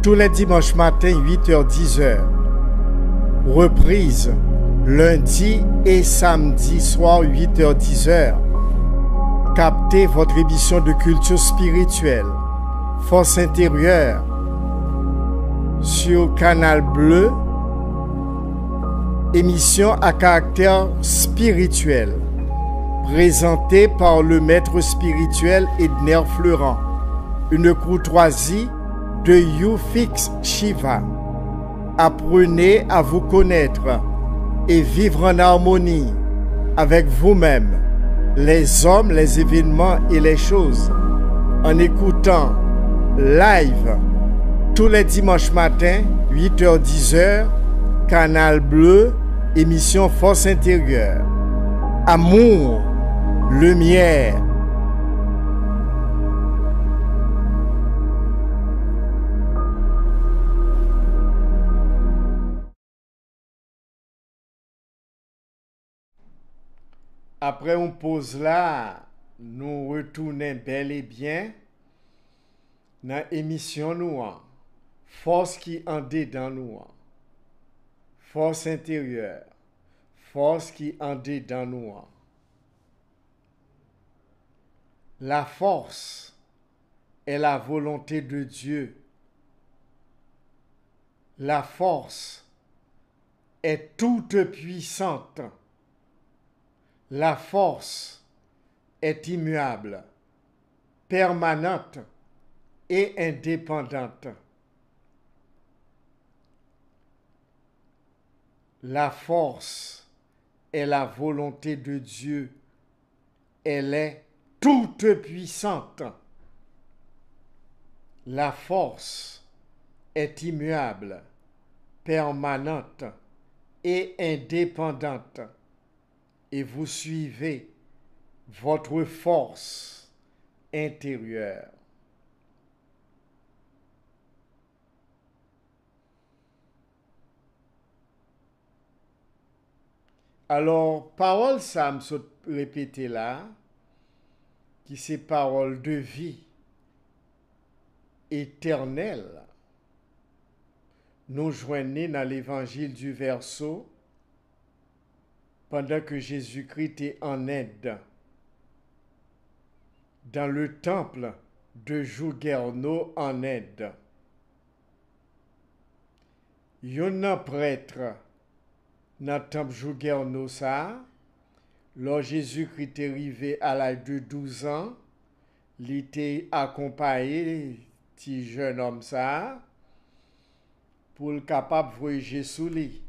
Tous les dimanches matin, 8h-10h. Reprise, lundi et samedi soir, 8h-10h. Captez votre émission de culture spirituelle, Force intérieure, sur Canal Bleu, émission à caractère spirituel, présentée par le maître spirituel Edner Fleurant, une courtoisie de YouFix Shiva. Apprenez à vous connaître et vivre en harmonie avec vous-même, les hommes, les événements et les choses, en écoutant live tous les dimanches matins, 8h-10h, Canal Bleu, émission Force intérieure. Amour, lumière. Après une pause là, nous retournons bel et bien dans l'émission nous, force qui en dedans nous, force intérieure, force qui en dedans nous. La force est la volonté de Dieu. La force est toute puissante. La force est immuable, permanente et indépendante. La force est la volonté de Dieu. Elle est toute puissante. La force est immuable, permanente et indépendante. Et vous suivez votre force intérieure. Alors, parole ça me saute répéter là, qui c'est parole de vie éternelle. Nous joignons dans l'évangile du verso pendant que Jésus-Christ est en aide dans le temple de Jouguerno en aide. Yon prêtre dans le temple Jouguerno ça, lorsque Jésus-Christ est arrivé à l'âge de 12 ans, il était accompagné petit jeune homme ça pour le capable de voyager sous lui.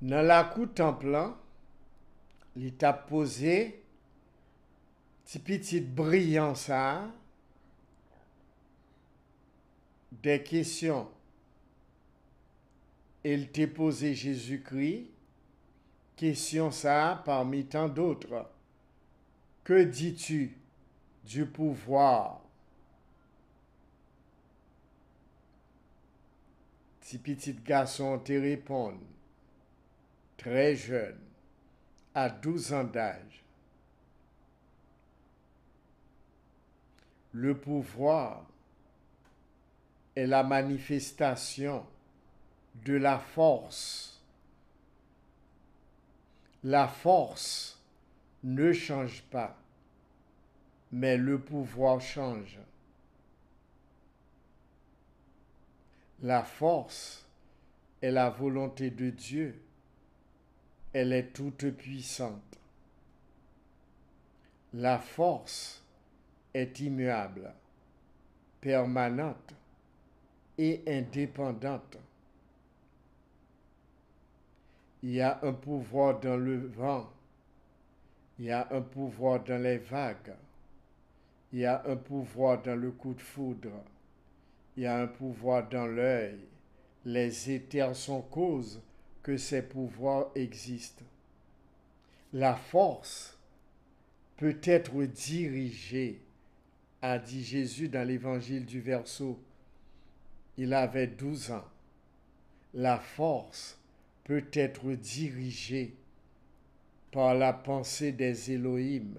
Dans la cour temple, il t'a posé petit brillant ça des questions. Il t'a posé Jésus-Christ, question ça parmi tant d'autres. Que dis-tu du pouvoir? Si petit garçon te répond, très jeune, à 12 ans d'âge, le pouvoir est la manifestation de la force. La force ne change pas, mais le pouvoir change. La force est la volonté de Dieu. Elle est toute puissante. La force est immuable, permanente et indépendante. Il y a un pouvoir dans le vent. Il y a un pouvoir dans les vagues. Il y a un pouvoir dans le coup de foudre. Il y a un pouvoir dans l'œil. Les éthers sont cause que ces pouvoirs existent. La force peut être dirigée, a dit Jésus dans l'évangile du verso. Il avait 12 ans. La force peut être dirigée par la pensée des Elohim,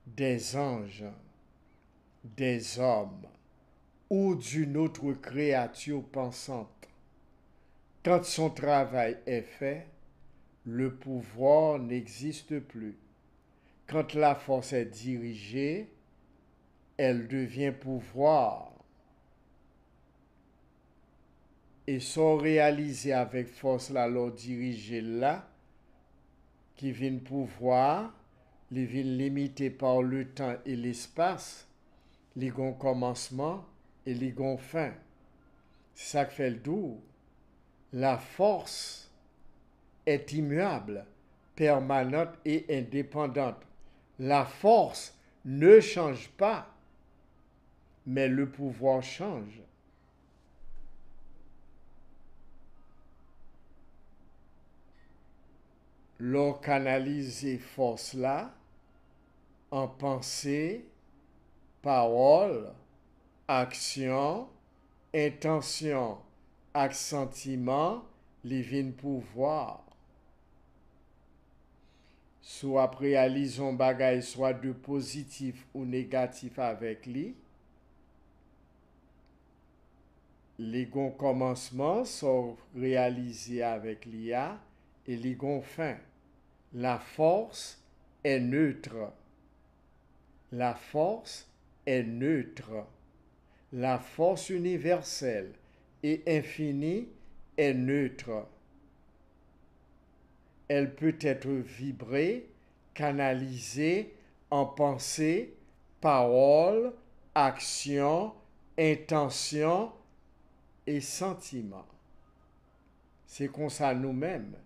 des anges, des hommes ou d'une autre créature pensante. Quand son travail est fait, le pouvoir n'existe plus. Quand la force est dirigée, elle devient pouvoir. Et sont réalisés avec force là, leur diriger là, qui viennent pouvoir, les viennent limités par le temps et l'espace, les gon commencement et les gon fin. C'est ça qui fait le doux. La force est immuable, permanente et indépendante. La force ne change pas, mais le pouvoir change. L'on canalise ces forces-là en pensée, parole, action, intention, ak sentiment, li vin pouvoir. Soit réalisons bagay soit de positif ou négatif avec li, les gon commencement sont réalisés avec l'IA et les gon fin. La force est neutre. La force est neutre. La force universelle et infinie est neutre. Elle peut être vibrée, canalisée en pensée, parole, action, intention et sentiment. C'est comme ça nous-mêmes,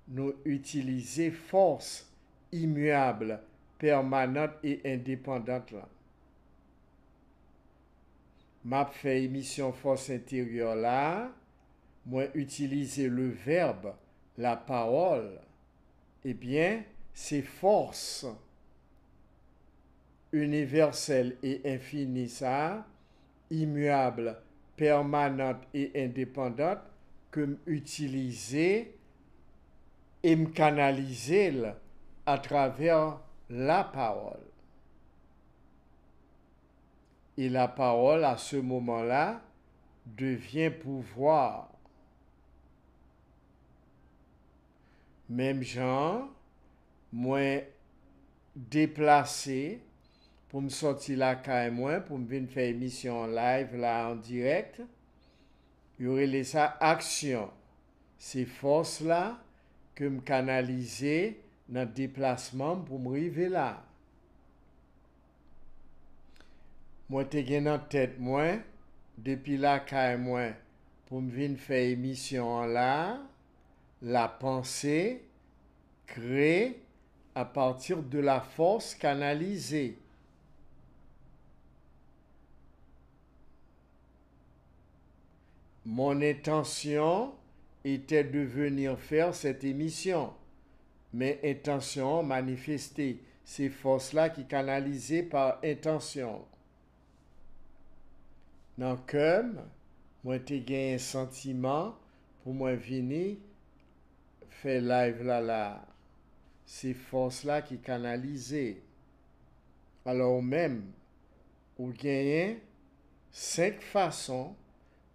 nous utilisons force immuable, permanente et indépendante là. M'a fait émission force intérieure là, moi utiliser le verbe, la parole. Eh bien, ces forces universelles et infinies, ça, immuables, permanentes et indépendantes, que m'utiliser et me canaliser à travers la parole. Et la parole, à ce moment-là, devient pouvoir. Même genre, moi déplacé pour me sortir la caille moi, pour me venir faire émission en live là en direct, il y aurait les ça action. Ces forces-là que me canaliser dans le déplacement pour me arriver là. Moi, te gen en tête, moi, depuis la caille, moi, pour me venir faire émission là, la pensée crée à partir de la force canalisée. Mon intention était de venir faire cette émission. Mes intentions manifestées, ces forces-là qui canalisées par intention. Dans le cœur, moi, j'ai gagné un sentiment pour moi venir faire live là. Ces forces-là qui canalisées. Alors même, vous gagnez 5 façons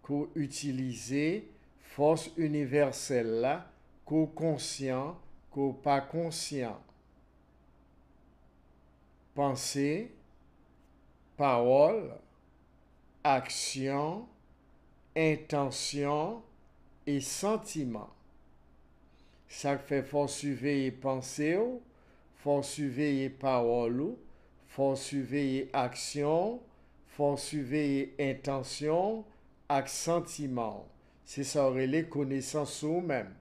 qu'on utilise force universelle là, qu'on conscient, qu'on pas conscient. Pensée, parole, action, intention et sentiment. Ça fait faut surveiller pensée, faut surveiller parole, faut surveiller action, faut surveiller intention et sentiment. C'est ça les connaissances eux-mêmes.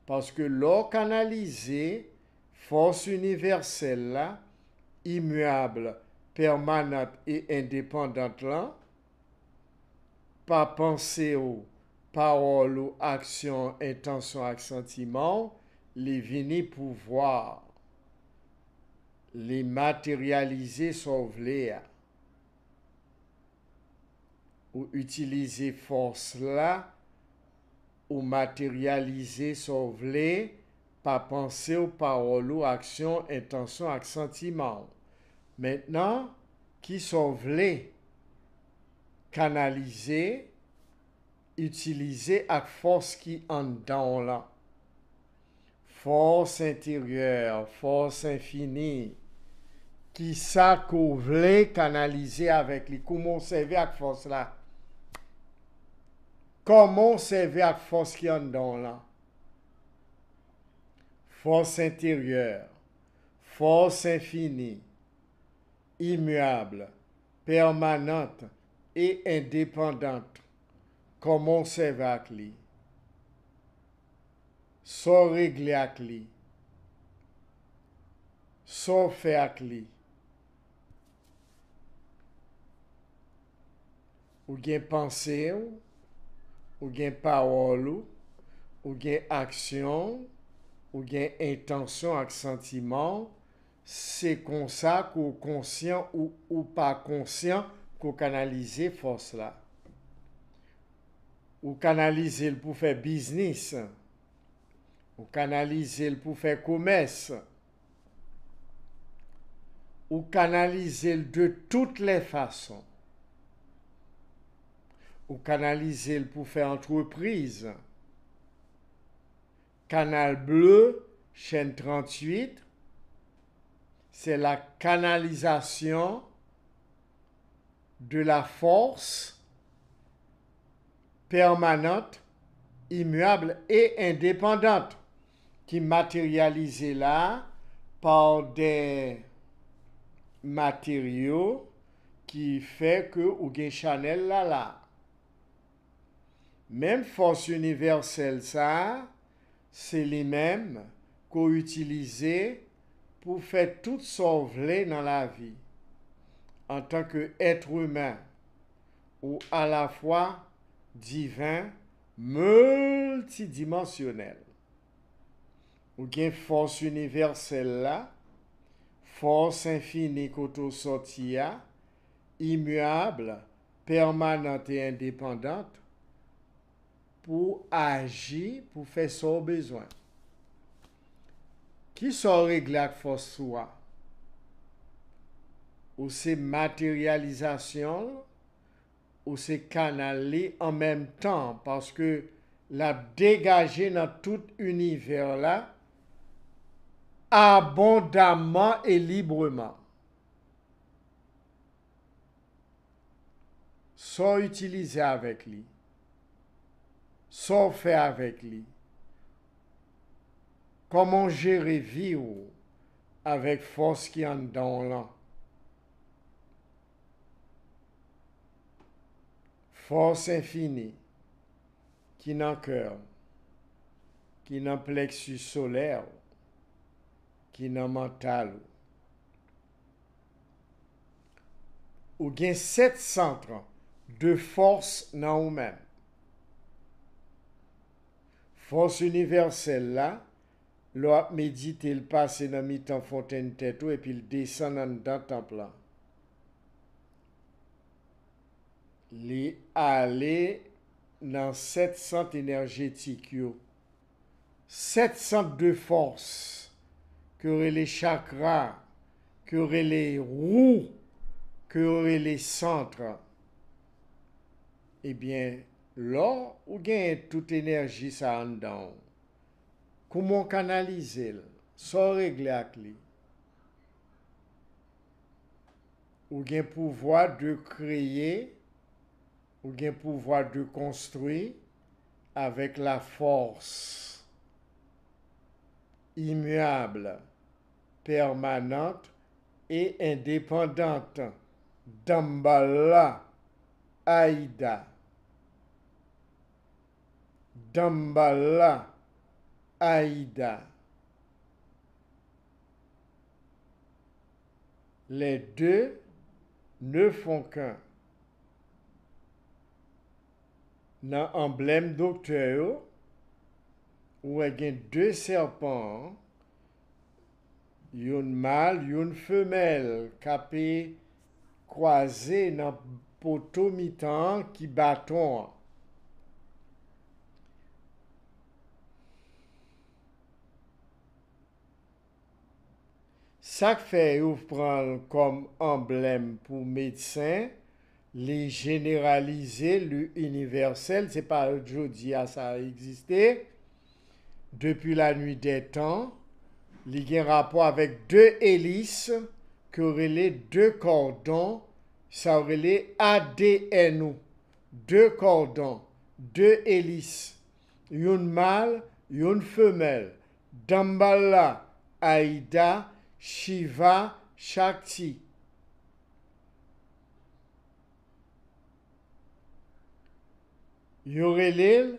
Parce que l'organisé, force universelle là, immuable, permanente et indépendante là, pas penser aux paroles ou action, intention et sentiment, les venir pouvoir les matérialiser sauver ou utiliser force là ou matérialiser sauver pas penser aux paroles ou action, intention et sentiment. Maintenant, qui sauver canaliser, utiliser avec force qui en dedans là. Force intérieure, force infinie, qui ça qu'on veut canaliser avec lui. Comment servir avec force là? Comment servir avec force qui en dedans là? Force intérieure, force infinie, immuable, permanente et indépendante. Comment servir avec lui? Sans régler avec lui, sans faire avec lui. Ou gen pensée, ou gen parole, ou gen action, ou gen intention ak sentiment, c'est comme ça qu'on conscient ou pas conscient qu'on canalise force là. Ou canaliser pour faire business, ou canaliser pour faire commerce, ou canaliser de toutes les façons, ou canaliser pour faire entreprise. Canal bleu, chaîne 38, c'est la canalisation de la force permanente, immuable et indépendante qui matérialisée là par des matériaux qui fait que ou gen Chanel là. Même force universelle ça, c'est les mêmes qu'on utilise pour faire tout sauver dans la vie en tant qu'être humain ou à la fois divin, multidimensionnel. Ou gen force universelle là, force infinie koto sorti ya, immuable, permanente et indépendante, pour agir, pour faire son besoin. Qui sont réglé avec force soi? Ou c'est matérialisation, ou c'est canalé en même temps, parce que la dégager dans tout univers là, abondamment et librement. Sans utiliser avec lui, sans faire avec lui. Comment gérer vivre avec force qui en dedans là. Force infinie qui dans cœur, qui dans plexus solaire, qui dans mental. Ou gen 7 centres de force dans vous-même. Force universelle là, l'on médite le passe dans mi-temps fontaine tête et puis il descend dans temple là. Li aller dans 7 centres énergétiques yo. 7 centres de force que les chakras, que les roues, que les centres. Eh bien, là, ou gagne toute énergie ça en dedans. Comment canaliser? Sans régler avec lui. Ou gagne pouvoir de créer, ou gagne pouvoir de construire avec la force immuable, permanente et indépendante d'Ambala Aïda. D'Ambala Aïda. Les deux ne font qu'un. Dans l'emblème docteur, où il y a deux serpents, une mâle, une femelle, qui croisé dans poteau mi-temps qui bâton. Ça fait ou prend comme emblème pour médecin les généraliser le universel, c'est pas aujourd'hui à ça a existé depuis la nuit des temps. Il y a un rapport avec deux hélices qui auraient les deux cordons, ça aurait les ADN, deux cordons, deux hélices, une mâle, une femelle, Dambala, Aïda, Shiva, Shakti. Il y aurait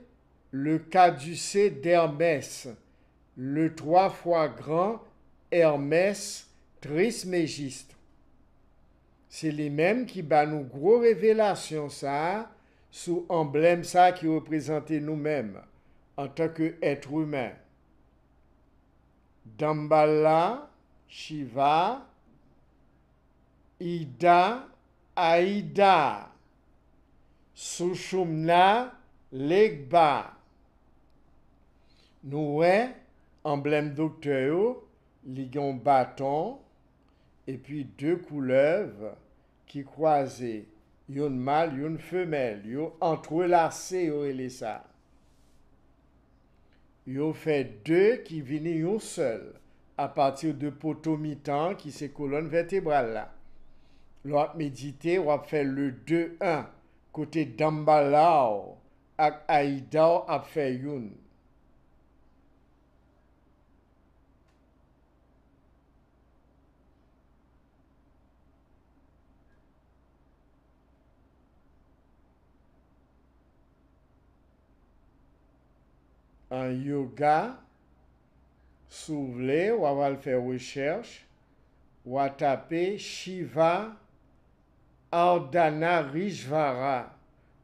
le caducée d'Hermès, le 3 fois grand Hermès Trismégiste. C'est les mêmes qui bat nous gros révélations ça sous emblème ça qui représente nous-mêmes en tant qu'être humain. Dambala, Shiva, Ida, Aïda, Sushumna, Legba. Nous, emblème docteur, ligon bâton, et puis deux couleuvres qui croisaient, une mâle, une femelle, yo entrelacé yo et ça. Yo fait deux qui viennent un seul à partir de potomitan qui c'est colonne vertébrale là. L'on méditer, on fait le 2-1 côté Dambalao ak Aïda a fait une. En yoga, souvler, ou va faire recherche, ou à taper Shiva Ardhana Rishvara.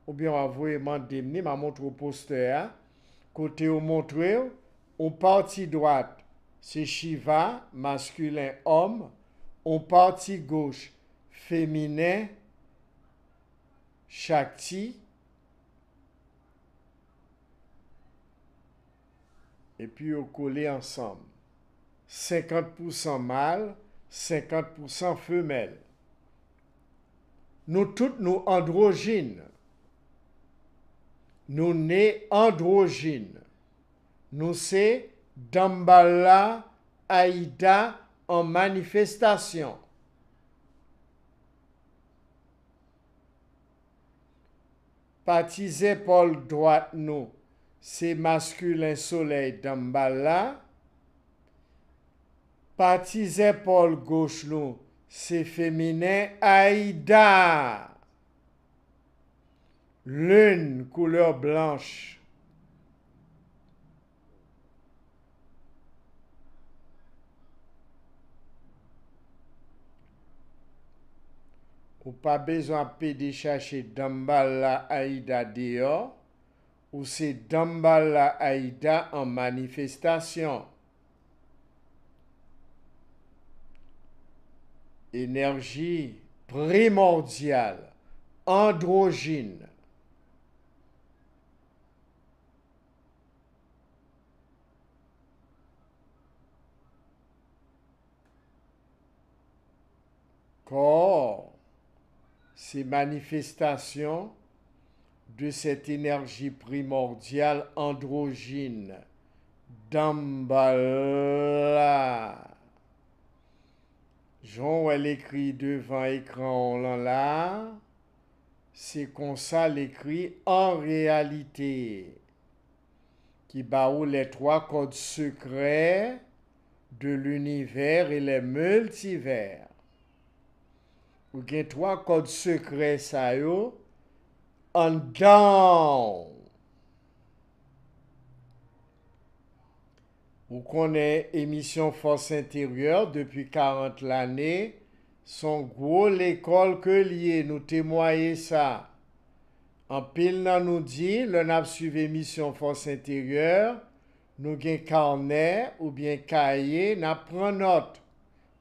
Ou bien on va vraiment démener, ma montre au poster, côté au montre, on partie droite, c'est Shiva, masculin homme, en partie gauche féminin, Shakti, et puis au collé ensemble. 50% mâle, 50% femelle. Nous toutes nous androgynes. Nous nés androgynes. Nous c'est Damballa Aïda en manifestation. Parties épaules droite nous, c'est masculin soleil Damballa. Parties épaules gauche nous, c'est féminin Aïda. Lune couleur blanche. Ou pas besoin de chercher Damballa Aïda dehors, ou c'est Damballa Aïda en manifestation. Énergie primordiale, androgyne. Corps, ces manifestations de cette énergie primordiale androgyne, Damballa. Jean, elle écrit devant écran là, c'est comme ça l'écrit en réalité, qui baoue les trois codes secrets de l'univers et les multivers. Ou gen trois codes secrets ça yo, en down. Ou connaît émission Force intérieure depuis 40 l'année, son gros l'école que lié nous témoigner ça. En pile nan nous dit, le n'a suivi émission Force intérieure, nous gen carnet ou bien cahier, n'a prend note.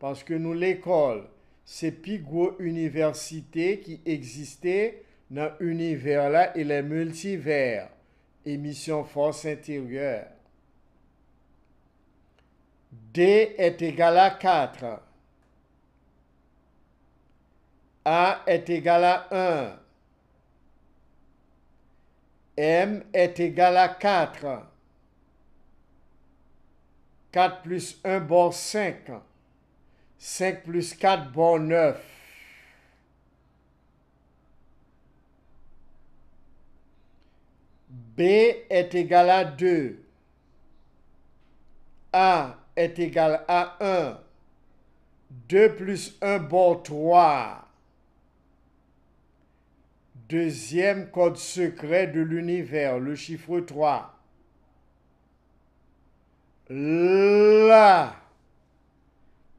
Parce que nous l'école, c'est plus gros université qui existait dans l'univers là et les multivers. Émission Force intérieure. D est égal à 4. A est égal à 1. M est égal à 4. 4 plus 1 bon 5. 5 plus 4 bon 9. B est égal à 2. A est égal à 1. 2 plus 1 bon 3. Deuxième code secret de l'univers, le chiffre 3. Là,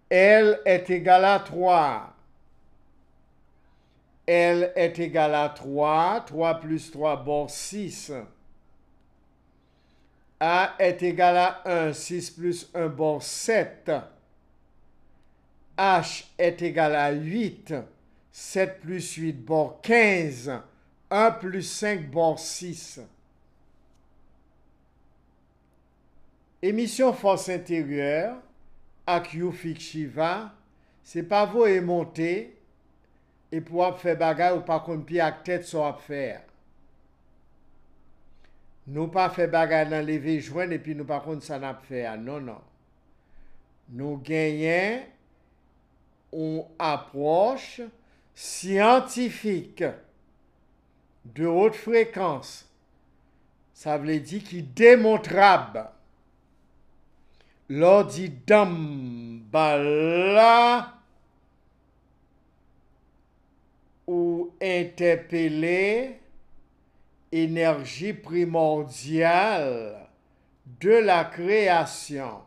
L est égal à 3. L est égal à 3. 3 plus 3 bon 6. A est égal à 1. 6 plus 1 bon 7. H est égal à 8. 7 plus 8 bon 15. 1 plus 5 bon 6. Émission Force intérieure, ak Youfik Shiva, c'est pas vous et monter et pour faire bagay ou pas qu'on pi ak tête so ap faire. Nous pas faire bagay dans lever joindre et puis nous pas contre ça n'a faire. Non non. Nous gagnons une approche scientifique de haute fréquence. Ça veut dire qui démontrable. Lors dit Damballa ou interpeller énergie primordiale de la création.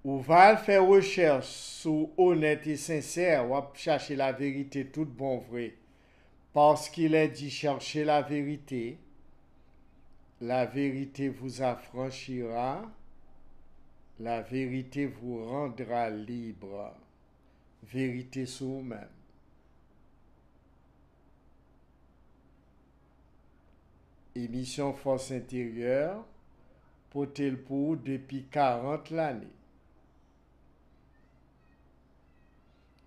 Ou va faire recherche sur honnête et sincère, ou chercher la vérité toute bon vrai. Parce qu'il est dit chercher la vérité vous affranchira, la vérité vous rendra libre. Vérité sur vous-même. Émission Force intérieure, potel pour depuis 40 l'année.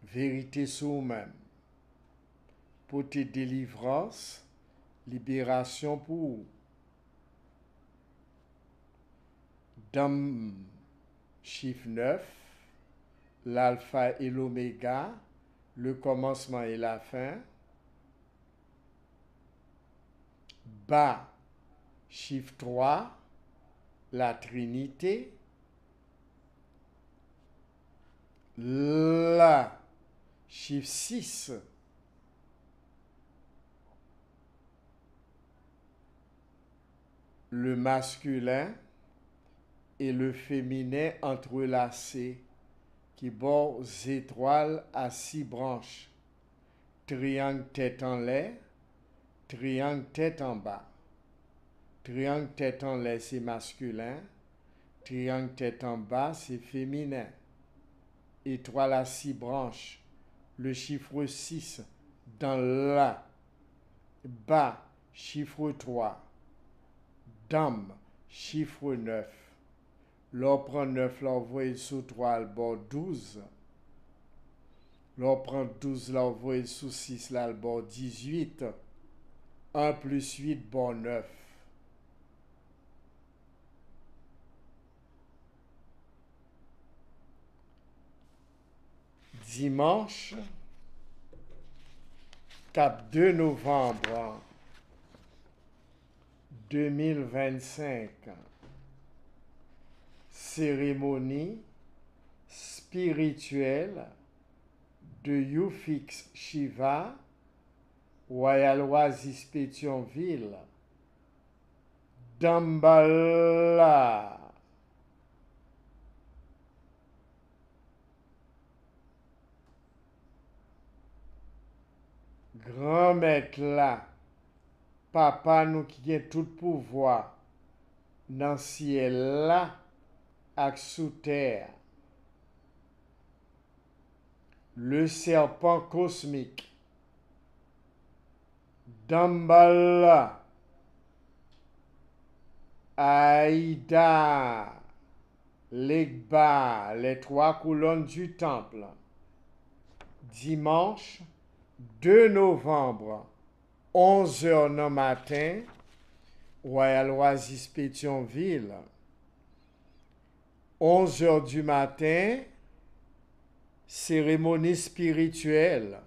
Vérité sur vous-même. Poté délivrance, libération pour vous. Dans chiffre 9, l'alpha et l'oméga, le commencement et la fin. Bas, chiffre 3, la Trinité. La, chiffre 6, le masculin et le féminin entrelacés qui bord étoiles à 6 branches. Triangle tête en l'air, triangle tête en bas. Triangle tête en l'air, c'est masculin. Triangle tête en bas, c'est féminin. Étoile à 6 branches. Le chiffre 6 dans la. Bas, chiffre 3. Dame, chiffre 9. L'on prend 9, l'on voit sous 3, le bord 12. L'on prend 12, l'on voit sous 6, là, le bord 18. 1 plus 8, bord 9. Dimanche, 2 novembre 2025. Cérémonie spirituelle de Yufix Shiva, Royal Oasis Pétionville, Damballa. Grand maître là, papa nous qui a tout pouvoir, dans ciel là, ak sous terre. Le serpent cosmique, Damballa, Aïda, Legba, les 3 colonnes du temple. Dimanche 2 novembre, 11h du matin, Royal Oasis Pétionville. 11h du matin, cérémonie spirituelle,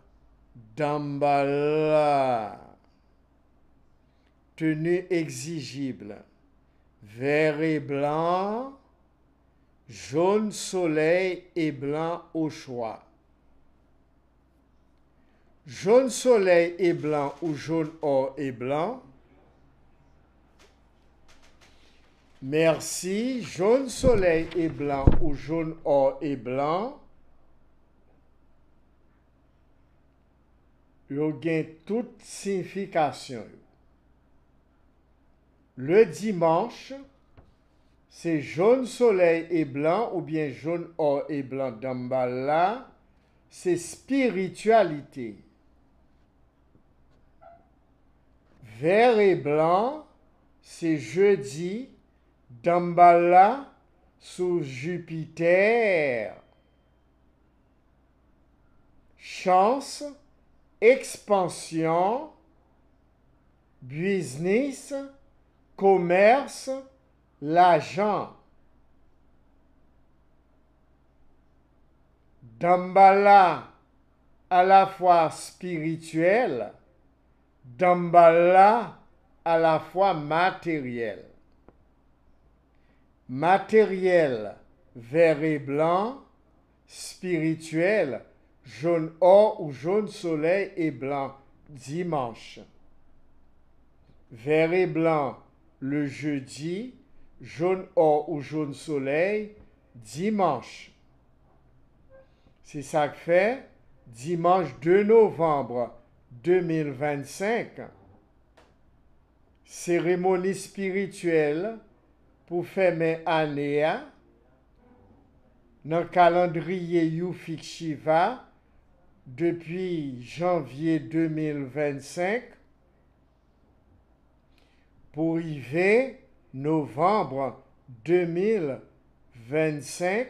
Damballa. Tenue exigible, vert et blanc, jaune soleil et blanc au choix. Jaune soleil et blanc ou jaune or et blanc. Merci, jaune soleil et blanc ou jaune or et blanc. Yo gen toute signification. Le dimanche, c'est jaune soleil et blanc ou bien jaune or et blanc Damballa. C'est spiritualité. Vert et blanc, c'est jeudi, Damballa sous Jupiter. Chance, expansion, business, commerce, l'argent. Damballa à la fois spirituel, Damballa à la fois matériel. Matériel, vert et blanc, spirituel, jaune or ou jaune soleil et blanc, dimanche. Vert et blanc, le jeudi, jaune or ou jaune soleil, dimanche. C'est ça que fait dimanche 2 novembre 2025, cérémonie spirituelle pour fermer année dans le calendrier Yufik Shiva depuis janvier 2025 pour arriver novembre 2025.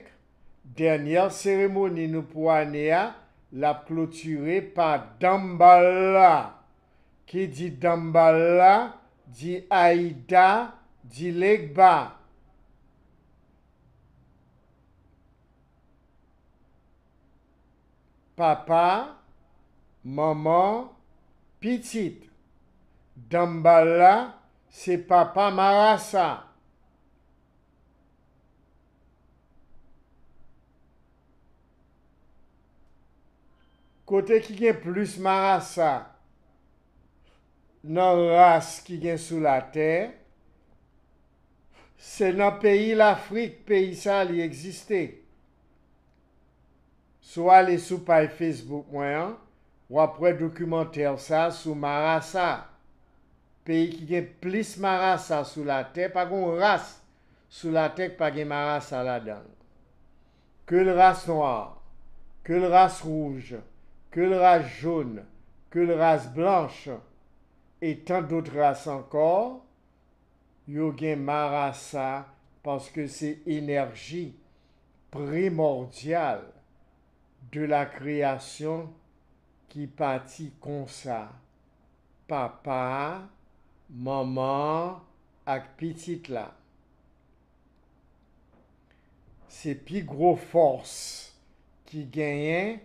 Dernière cérémonie nous pour année la clôturée par Damballa. Qui dit Damballa, dit Aïda, dit Legba. Papa, maman, petite. Damballa, c'est papa Marassa. Côté qui gagne plus Marassa, dans race qui gagne sous la terre, c'est dans le pays l'Afrique, pays ça, il existait. Soit les sous page Facebook, moi, ou après documentaire ça, sous Marassa. Pays qui gagne plus Marassa sous la terre, pas une race sous la terre, pas de Marassa là-dedans. Que le race noire, que le race rouge, que le race jaune, que le race blanche, et tant d'autres races encore, yo gen Marassa parce que c'est énergie primordiale de la création qui partit comme ça. Papa, maman, ak petite là. C'est plus gros force qui gagne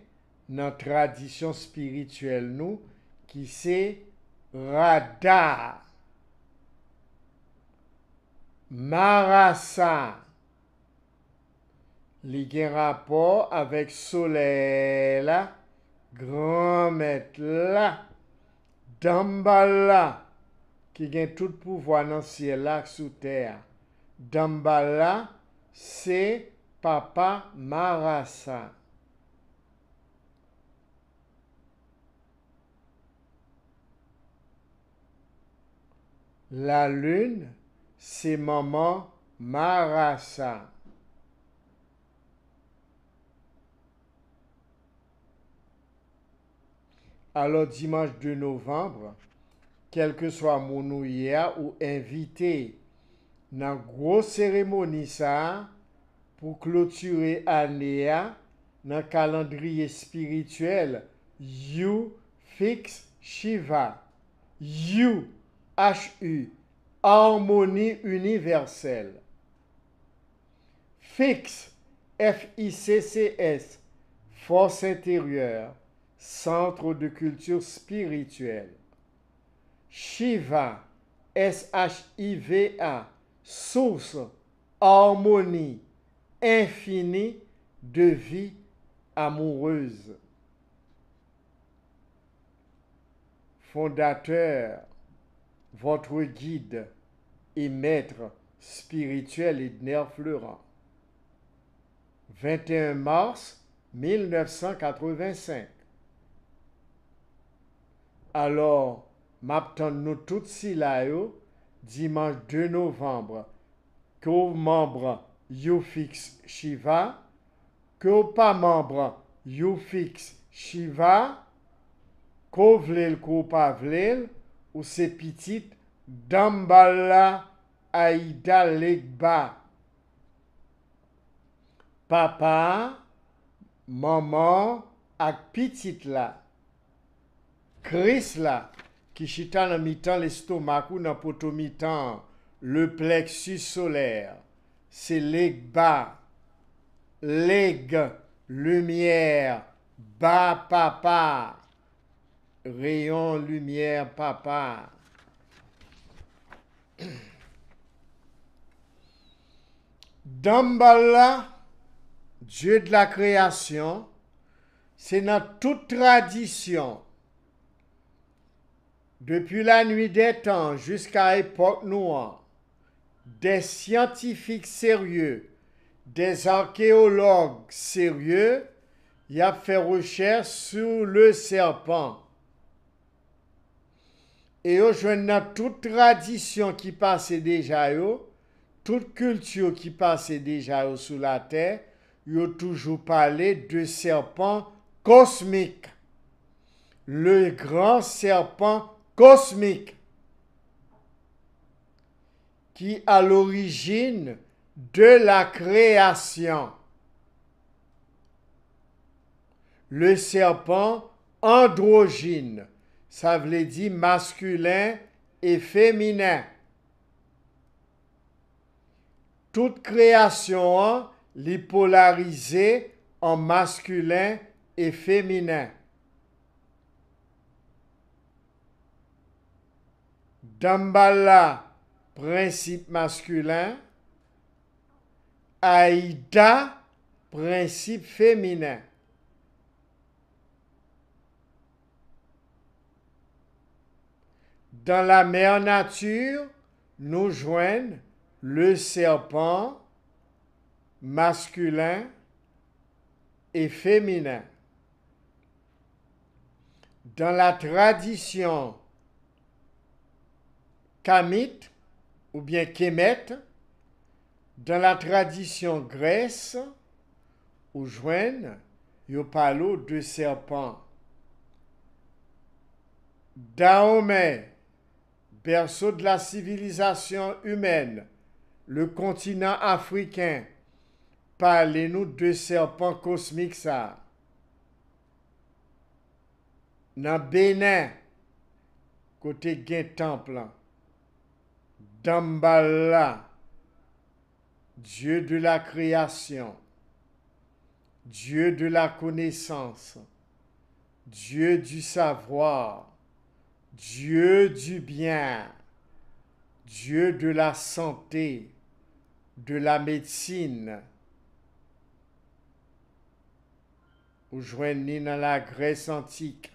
dans la tradition spirituelle nous, qui c'est Radha. Marassa, li gen rapport avec soleil là, grand maître là, Damballa, qui gen tout pouvoir dans ciel là sous terre. Damballa, c'est papa Marassa. La lune, c'est maman Marassa. Alors dimanche 2 novembre, quel que soit mon ou invité dans une grosse cérémonie ça, pour clôturer l'année dans le calendrier spirituel You Fix Shiva. You, H-U, harmonie universelle. Fix, F-I-C-C-S, force intérieure, centre de culture spirituelle. Shiva, S-H-I-V-A, source, harmonie, infinie de vie amoureuse. Fondateur, votre guide et maître spirituel Edner Fleurant. 21 mars 1985. Alors, m'attend nous toutes si là, dimanche 2 novembre, que aux membres YouFix Shiva, que aux pas membres YouFix Shiva, qu'on vle qu'on pas vle, ou c'est petite Damballa Aïda Legba. Papa, maman, ak petite là. Chris là, qui chita dans mi-temps l'estomac ou dans poto mi-temps le plexus solaire. C'est Legba. Leg, lumière, bas papa. Rayon, lumière, papa. Damballa, Dieu de la création, c'est dans toute tradition. Depuis la nuit des temps jusqu'à l'époque noire, des scientifiques sérieux des archéologues sérieux y a fait recherche sur le serpent. Et aujourd'hui, dans toute tradition qui passait déjà, toute culture qui passait déjà sur la terre, ils ont toujours parlé de serpent cosmique. Le grand serpent cosmique qui à l'origine de la création. Le serpent androgyne, ça veut dire masculin et féminin. Toute création est polarisée en masculin et féminin. Damballa, principe masculin. Aïda, principe féminin. Dans la mère nature, nous joignent le serpent masculin et féminin. Dans la tradition kamite ou bien kémète, dans la tradition grecque, où joignent, yo parle de serpent. Dahomey, berceau de la civilisation humaine, le continent africain, parlez-nous de serpent cosmique ça. Dans Bénin, côté Gain Temple, Damballa, Dieu de la création, Dieu de la connaissance, Dieu du savoir, Dieu du bien, Dieu de la santé, de la médecine. Ou joignez dans la Grèce antique,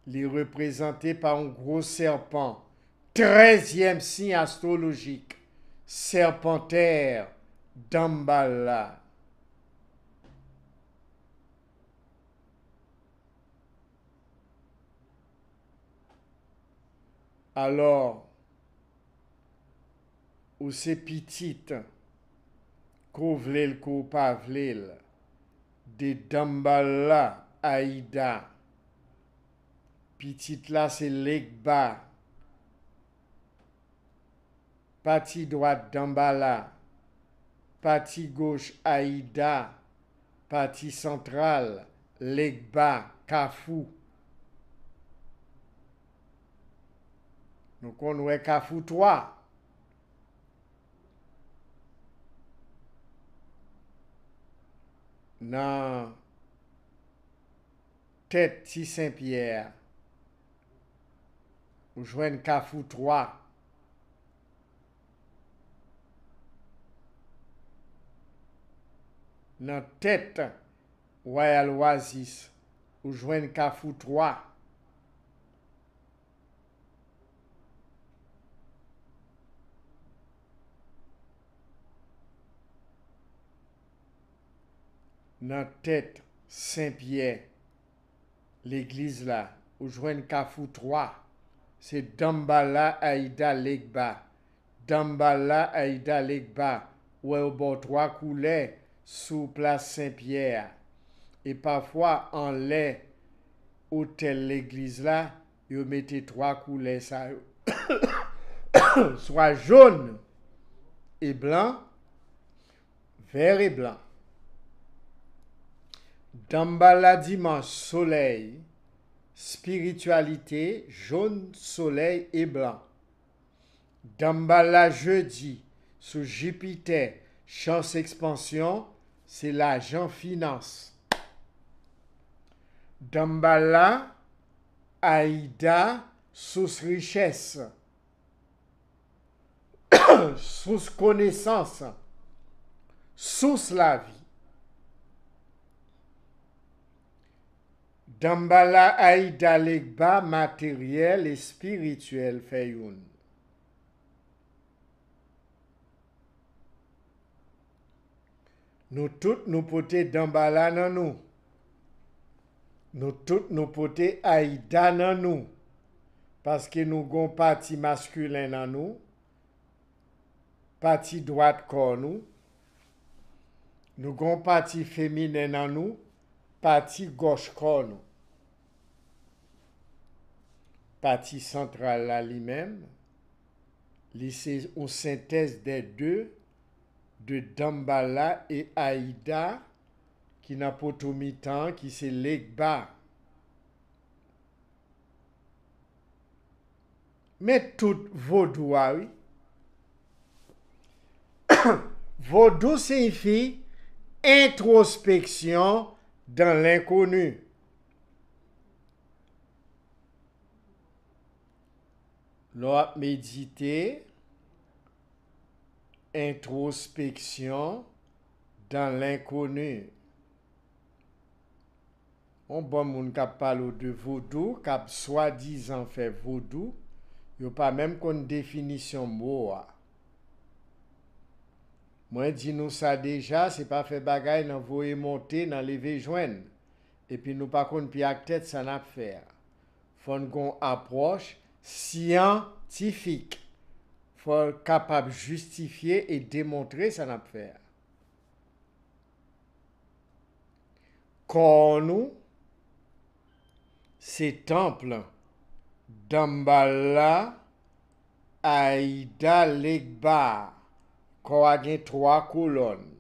les représentés par un gros serpent, 13e signe astrologique, serpentaire, Damballa. Alors, ou c'est petite, qu'on v'lel, qu'on pas v'lel, de Damballa, Aïda. Petite là, c'est Legba. Partie droite, Damballa. Partie gauche, Aïda. Partie centrale, Legba, Kafou. Donc on voit Kafou 3. Dans tête si Saint-Pierre, ou joignent Kafou 3. Dans tête Royal Oasis, ou joignent Kafou 3. Dans tête Saint-Pierre, l'église là, où joignent Kafou 3, c'est Damballa Aïda Legba. Damballa Aïda Legba, où est au bord 3 coulées sous place Saint-Pierre. Et parfois, en lait, hôtel l'église là, ils mettez 3 coulées, ça, soit jaune et blanc, vert et blanc. Damballa dimanche, soleil, spiritualité, jaune, soleil et blanc. Damballa jeudi, sous Jupiter, chance expansion, c'est l'argent finance. Damballa, Aïda, source richesse, source connaissance, source la vie. Damballa Aïda Legba, matériel et spirituel Fayoun. Nous tous nous poter d'emballa dans nous. Nous tous nous poter Aïda dans nous. Parce que nous avons parti masculin dans nous, parti droite corps nous, nous avons parti féminin dans nous, parti gauche corps nous. Partie centrale là lui-même, c'est une synthèse des deux, de Damballa et Aïda, qui n'a pas tout mi-temps, qui c'est Legba. Mais tout vaudou, oui. Vaudou signifie introspection dans l'inconnu. L'on méditer, introspection dans l'inconnu. On bon moun k'ap parle de vaudou, k'ap soi-disant fait vaudou, yo pas même qu'on définition mot. Moi dis nous ça déjà, c'est pas fait bagay nan voyer monter, nan lever joindre. Et puis nous pas qu'on pi ak tête ça n'a faire. Faut qu'on approche scientifique. Faut capable justifier et démontrer ça n'a faire. Quand nous c'est temple Damballa Aïda Legba qu'on a 3 colonnes.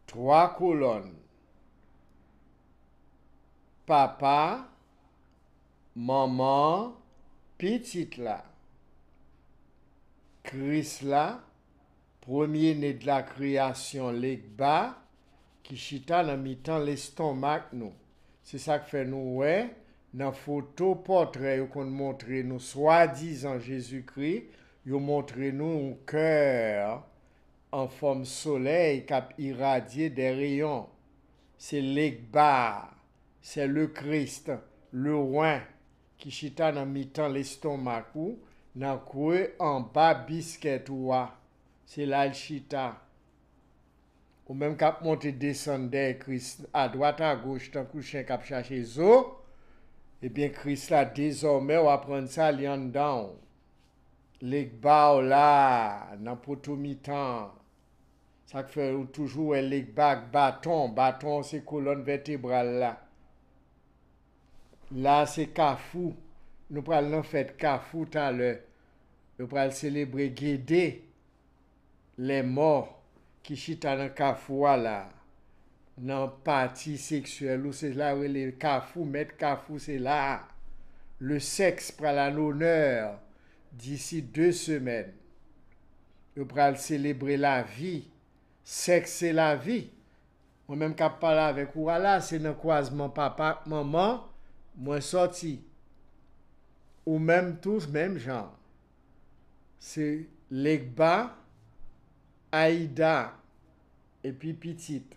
3 colonnes. Papa, maman, petite là. Christ là, premier né de la création Legba, qui chita dans mi-temps l'estomac nous. C'est ça que fait nous ouais dans photo portrait qu'on montre nous soi-disant Jésus-Christ, yo montre nous un cœur en forme soleil qui irradie des rayons. C'est Legba, c'est le Christ, le roi qui chita dans mi-temps l'estomac ou dans quoi en bas biscuit ouah. C'est là le chita. Ou même cap monter descendre Christ à droite à gauche tant que chien cap chercher zo, et bien Christ là désormais on va prendre ça li en dedans. Legba là dans poto mi-temps. Ça fait toujours legba bâton c'est colonne vertébrale là. Là c'est kafou. Nous prenons fête kafou tout à l'heure. Nous prenons célébrer Guédé les morts qui chita dans kafou là. Dans partie sexuelle ou c'est là où les kafou mettre kafou c'est là. Le sexe prend l'honneur d'ici 2 semaines. Nous prenons célébrer la vie. Sexe c'est la vie. Moi-même qui parle avec vous là, c'est dans croisement papa, maman, moi sorti. Ou même tous, même genre. C'est Legba, Aïda, et puis petite.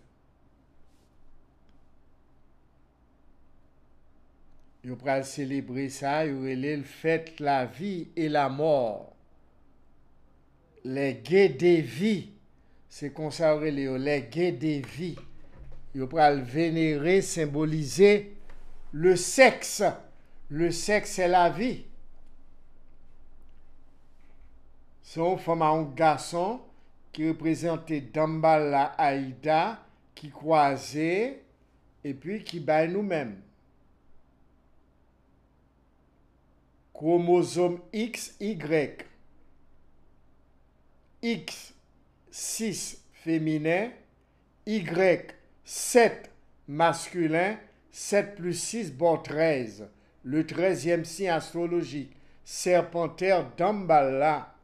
Yo pral célébrer ça, yo relè le fête la vie et la mort. Les guets des vies, c'est comme ça les guets des vies. Yo pral vénérer, symboliser le sexe. Le sexe c'est la vie. Son femme à un garçon qui représentait Damballa Aïda qui croisait et puis qui baille nous-mêmes. Chromosome XY. X 6 féminin, Y 7 masculin, 7 plus 6 bon 13. Le 13e signe astrologique. Serpentaire Damballa.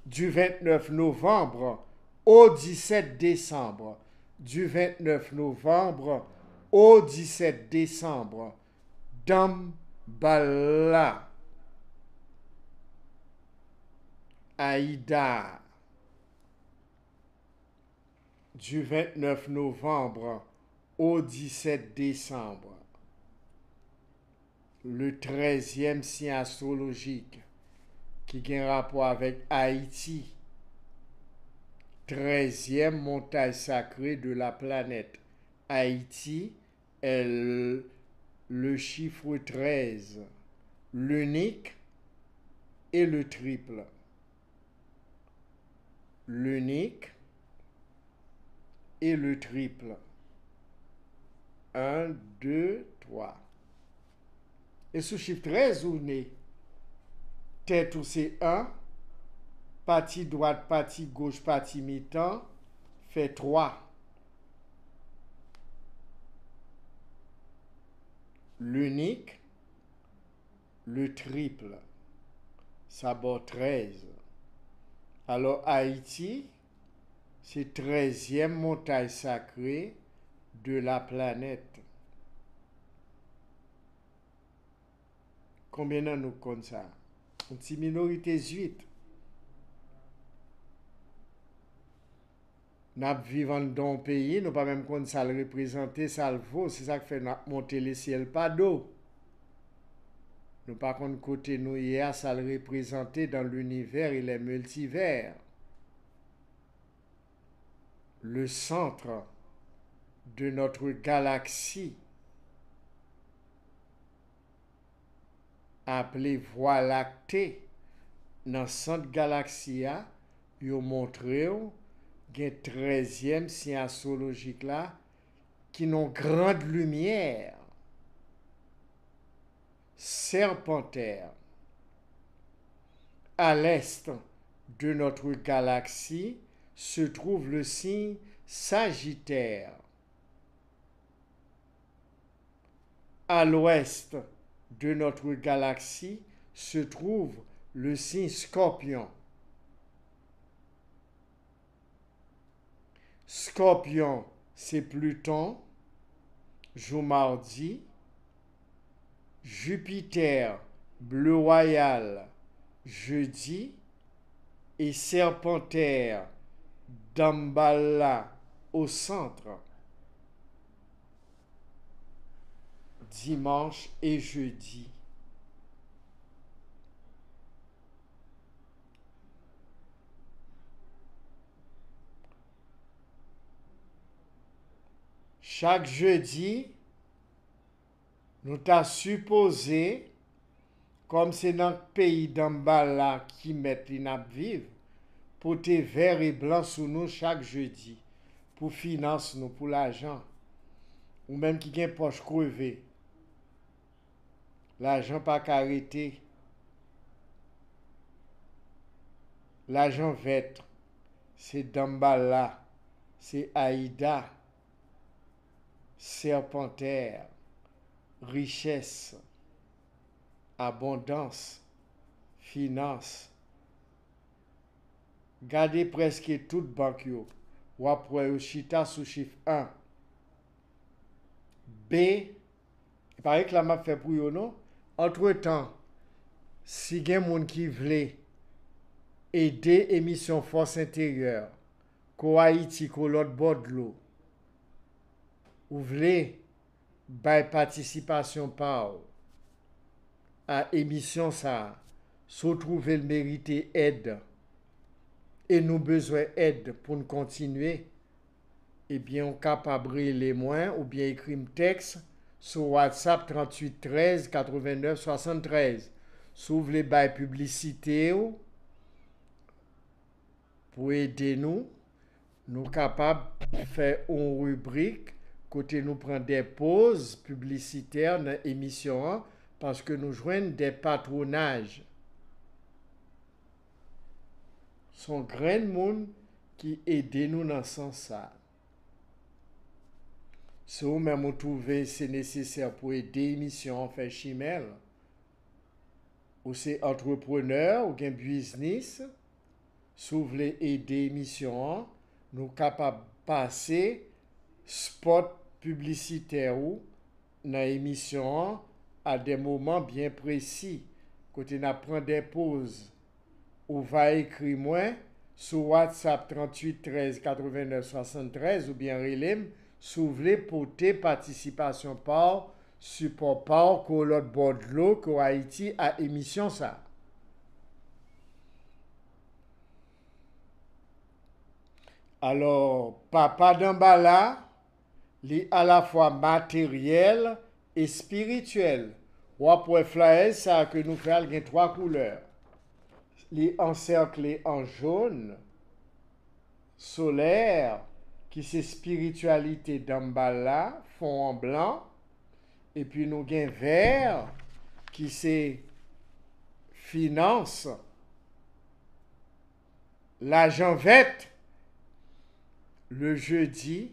Du 29 novembre au 17 décembre. Du 29 novembre au 17 décembre. Damballa. Aïda. Du 29 novembre au 17 décembre. Le 13e signe astrologique qui a un rapport avec Haïti. 13e montagne sacrée de la planète. Haïti est le chiffre 13, l'unique et le triple. L'unique et le triple. 1, 2, 3. Et sous chiffre 13, où est tête où c'est 1, partie droite, partie gauche, partie mi-temps, fait 3. L'unique, le triple, ça bat 13. Alors Haïti, c'est 13e montagne sacrée de la planète. Combien d'années nous compte ça? Une petite minorité 8. Nous vivons dans un pays, nous pas même compte ça le représenter, ça le vaut. C'est ça qui fait monter le ciel pas d'eau. Nous pas compte côté nous hier, ça le représenter dans l'univers et les multivers. Le centre de notre galaxie, appelé Voie lactée, dans le centre galaxie, ils ont montré qu'il y a 13e signe astrologique là, qui ont grande lumière, Serpentaire. À l'est de notre galaxie se trouve le signe Sagittaire. À l'ouest de notre galaxie se trouve le signe Scorpion. Scorpion, c'est Pluton, jour mardi. Jupiter, bleu royal, jeudi. Et Serpentaire, Damballa, au centre, dimanche et jeudi. Chaque jeudi, nous t'a supposé, comme c'est dans le pays d'Ambala qui met les nappes vives, pour tes vert et blanc sous nous chaque jeudi, pour finance nous, pour l'argent, ou même qui gagne poche crevée. L'argent pas qu'arrêter. L'argent vêtre, c'est Dambala, c'est Aïda, Serpentaire, richesse, abondance, finance. Gardez presque toute banque yo. Ou après chita sous chiffre 1. B, il paraît que la m'a fait pour yo non. Entre-temps, si gen moun qui vle aider émission force intérieure, ko Haïti, ko l'autre bord de l'eau, ou vle bay participation par à émission ça, se trouver le mériter aide et nous besoin aide pour nous continuer, eh bien on capable les moins ou bien écrire un texte sur WhatsApp 38 13 89 73. S'ouvre les bails publicité pour aider nous, nous capables de faire une rubrique côté nous prendre des pauses publicitaires dans l'émission parce que nous joignons des patronages. Son grand monde qui aide nous dans ce sens-là. Si vous même trouvez c'est nécessaire pour aider l'émission en fait chimelle, ou c'est entrepreneur ou un business, si vous voulez aider l'émission, nous sommes capables de passer spot publicitaire ou dans l'émission à des moments bien précis. Quand on prend des pauses, ou va écrire moi sur WhatsApp 38 13 89 73 ou bien relem si vous voulez porter participation par support par que l'autre bord de l'eau que Haïti a émission ça. Alors, papa d'Ambala, li à la fois matériel et spirituel. Ou après flyer, ça que nous faisons, il y a trois couleurs. Li encerclé en jaune, solaire, qui c'est spiritualité d'Ambala, fond en blanc. Et puis nous avons vert, qui c'est finance, l'argent vert. Le jeudi,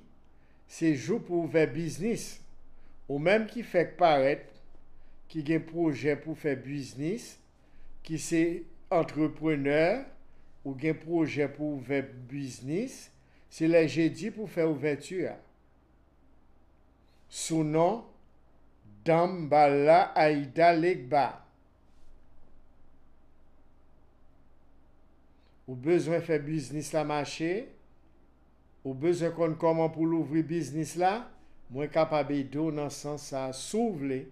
c'est jour pour faire business. Ou même qui fait paraître, qui a un projet pour faire business, qui c'est entrepreneur, ou un projet pour faire business, c'est le jeudi pour faire ouverture. Sous nom, Dambala Aïda Legba. Ou besoin de faire business la marché, ou besoin qu'on comment pour l'ouvrir business là, moi capable de dans sens ça s'ouvrir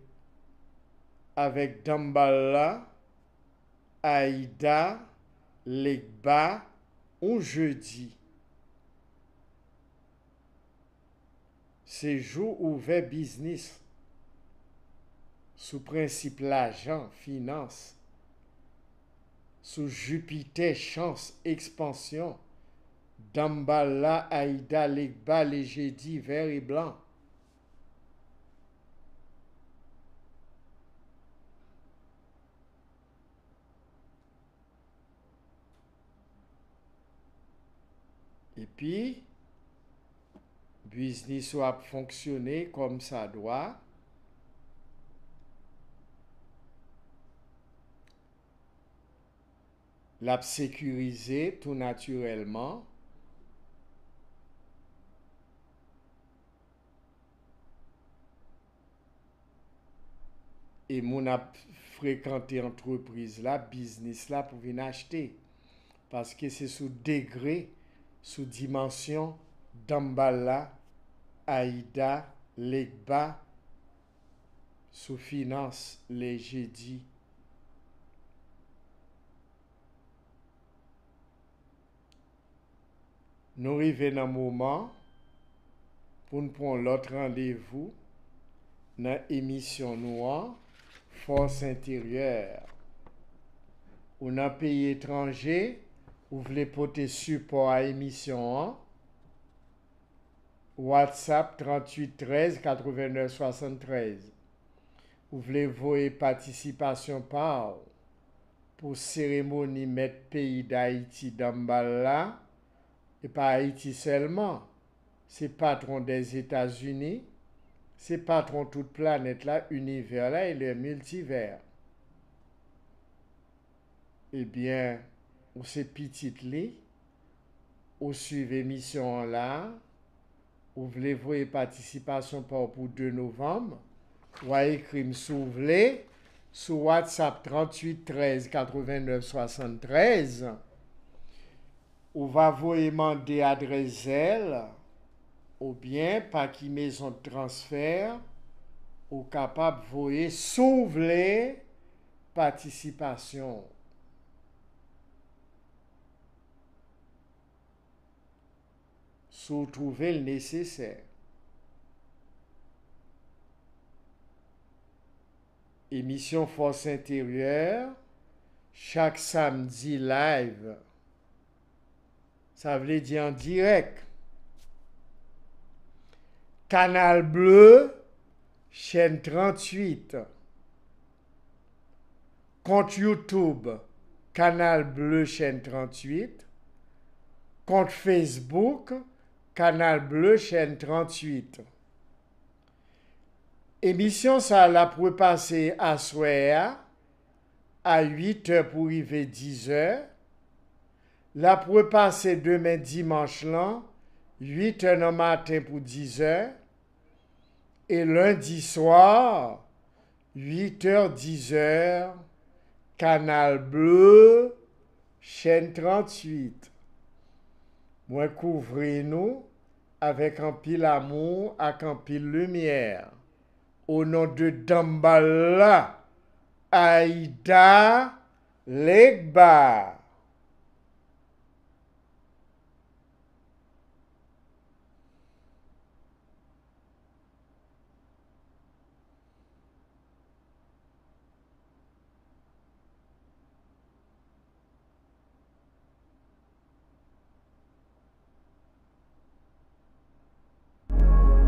avec Dambala Aïda Legba un jeudi. C'est jour ouvert business sous principe l'argent, finance, sous Jupiter, chance, expansion. Dambala, Aïda, Legba, les jeudis, vert et blanc. Et puis, business soit fonctionner comme ça doit. L'a sécuriser tout naturellement. Et mon a fréquenté entreprise là, business là pour venir acheter. Parce que c'est sous degré, sous dimension d'Ambala, Aïda, Legba, sous finance, les jeudis. Nous arrivons dans un moment pour nous prendre l'autre rendez-vous dans l'émission noire Force intérieure. Ou dans un pays étranger, vous voulez porter support à l'émission, WhatsApp 38 13 89 73. Vous voulez voir participation par pour cérémonie mettre pays d'Haïti d'Ambala et pas Haïti seulement. C'est patron des États-Unis, c'est patron toute planète là, univers là et le multivers. Eh bien, ou c'est petit li, ou suivez émission là, ou voulez voir participation pour 2 novembre, ou à écrire s'ouvler sur WhatsApp 38 13 89 73, ou va vous demander adresse ou bien par qui maison de transfert, ou capable de voyer s'ouvler participation. Sous trouver le nécessaire. Émission Force intérieure, chaque samedi live. Ça veut dire en direct. Canal Bleu, chaîne 38. Compte YouTube, Canal Bleu, chaîne 38. Compte Facebook, Canal Bleu, chaîne 38. Émission ça la pour passer à soir à 8h pour arriver 10h. La pour passer demain dimanche là, 8h le matin pour 10h. Et lundi soir, 8h, 10h, Canal Bleu, chaîne 38. Moi, couvrez-nous avec un pile amour, avec un pile lumière. Au nom de Dambala, Aïda, Legba.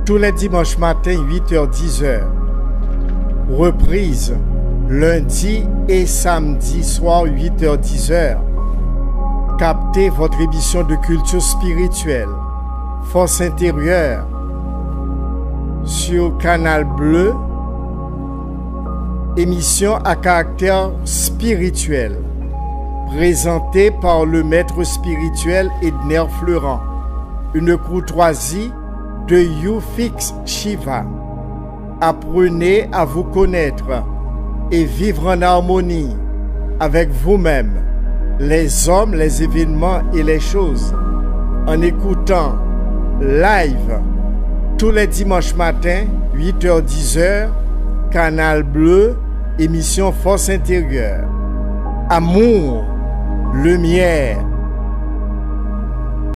tous les dimanches matin 8h-10h. Reprise lundi et samedi soir 8h-10h. Captez votre émission de culture spirituelle, Force intérieure, sur Canal Bleu, émission à caractère spirituel, présentée par le maître spirituel Edner Fleurant, une courtoisie de YouFix Shiva. Apprenez à vous connaître et vivre en harmonie avec vous-même, les hommes, les événements et les choses, en écoutant live tous les dimanches matins, 8h-10h, Canal Bleu, émission Force intérieure. Amour, lumière,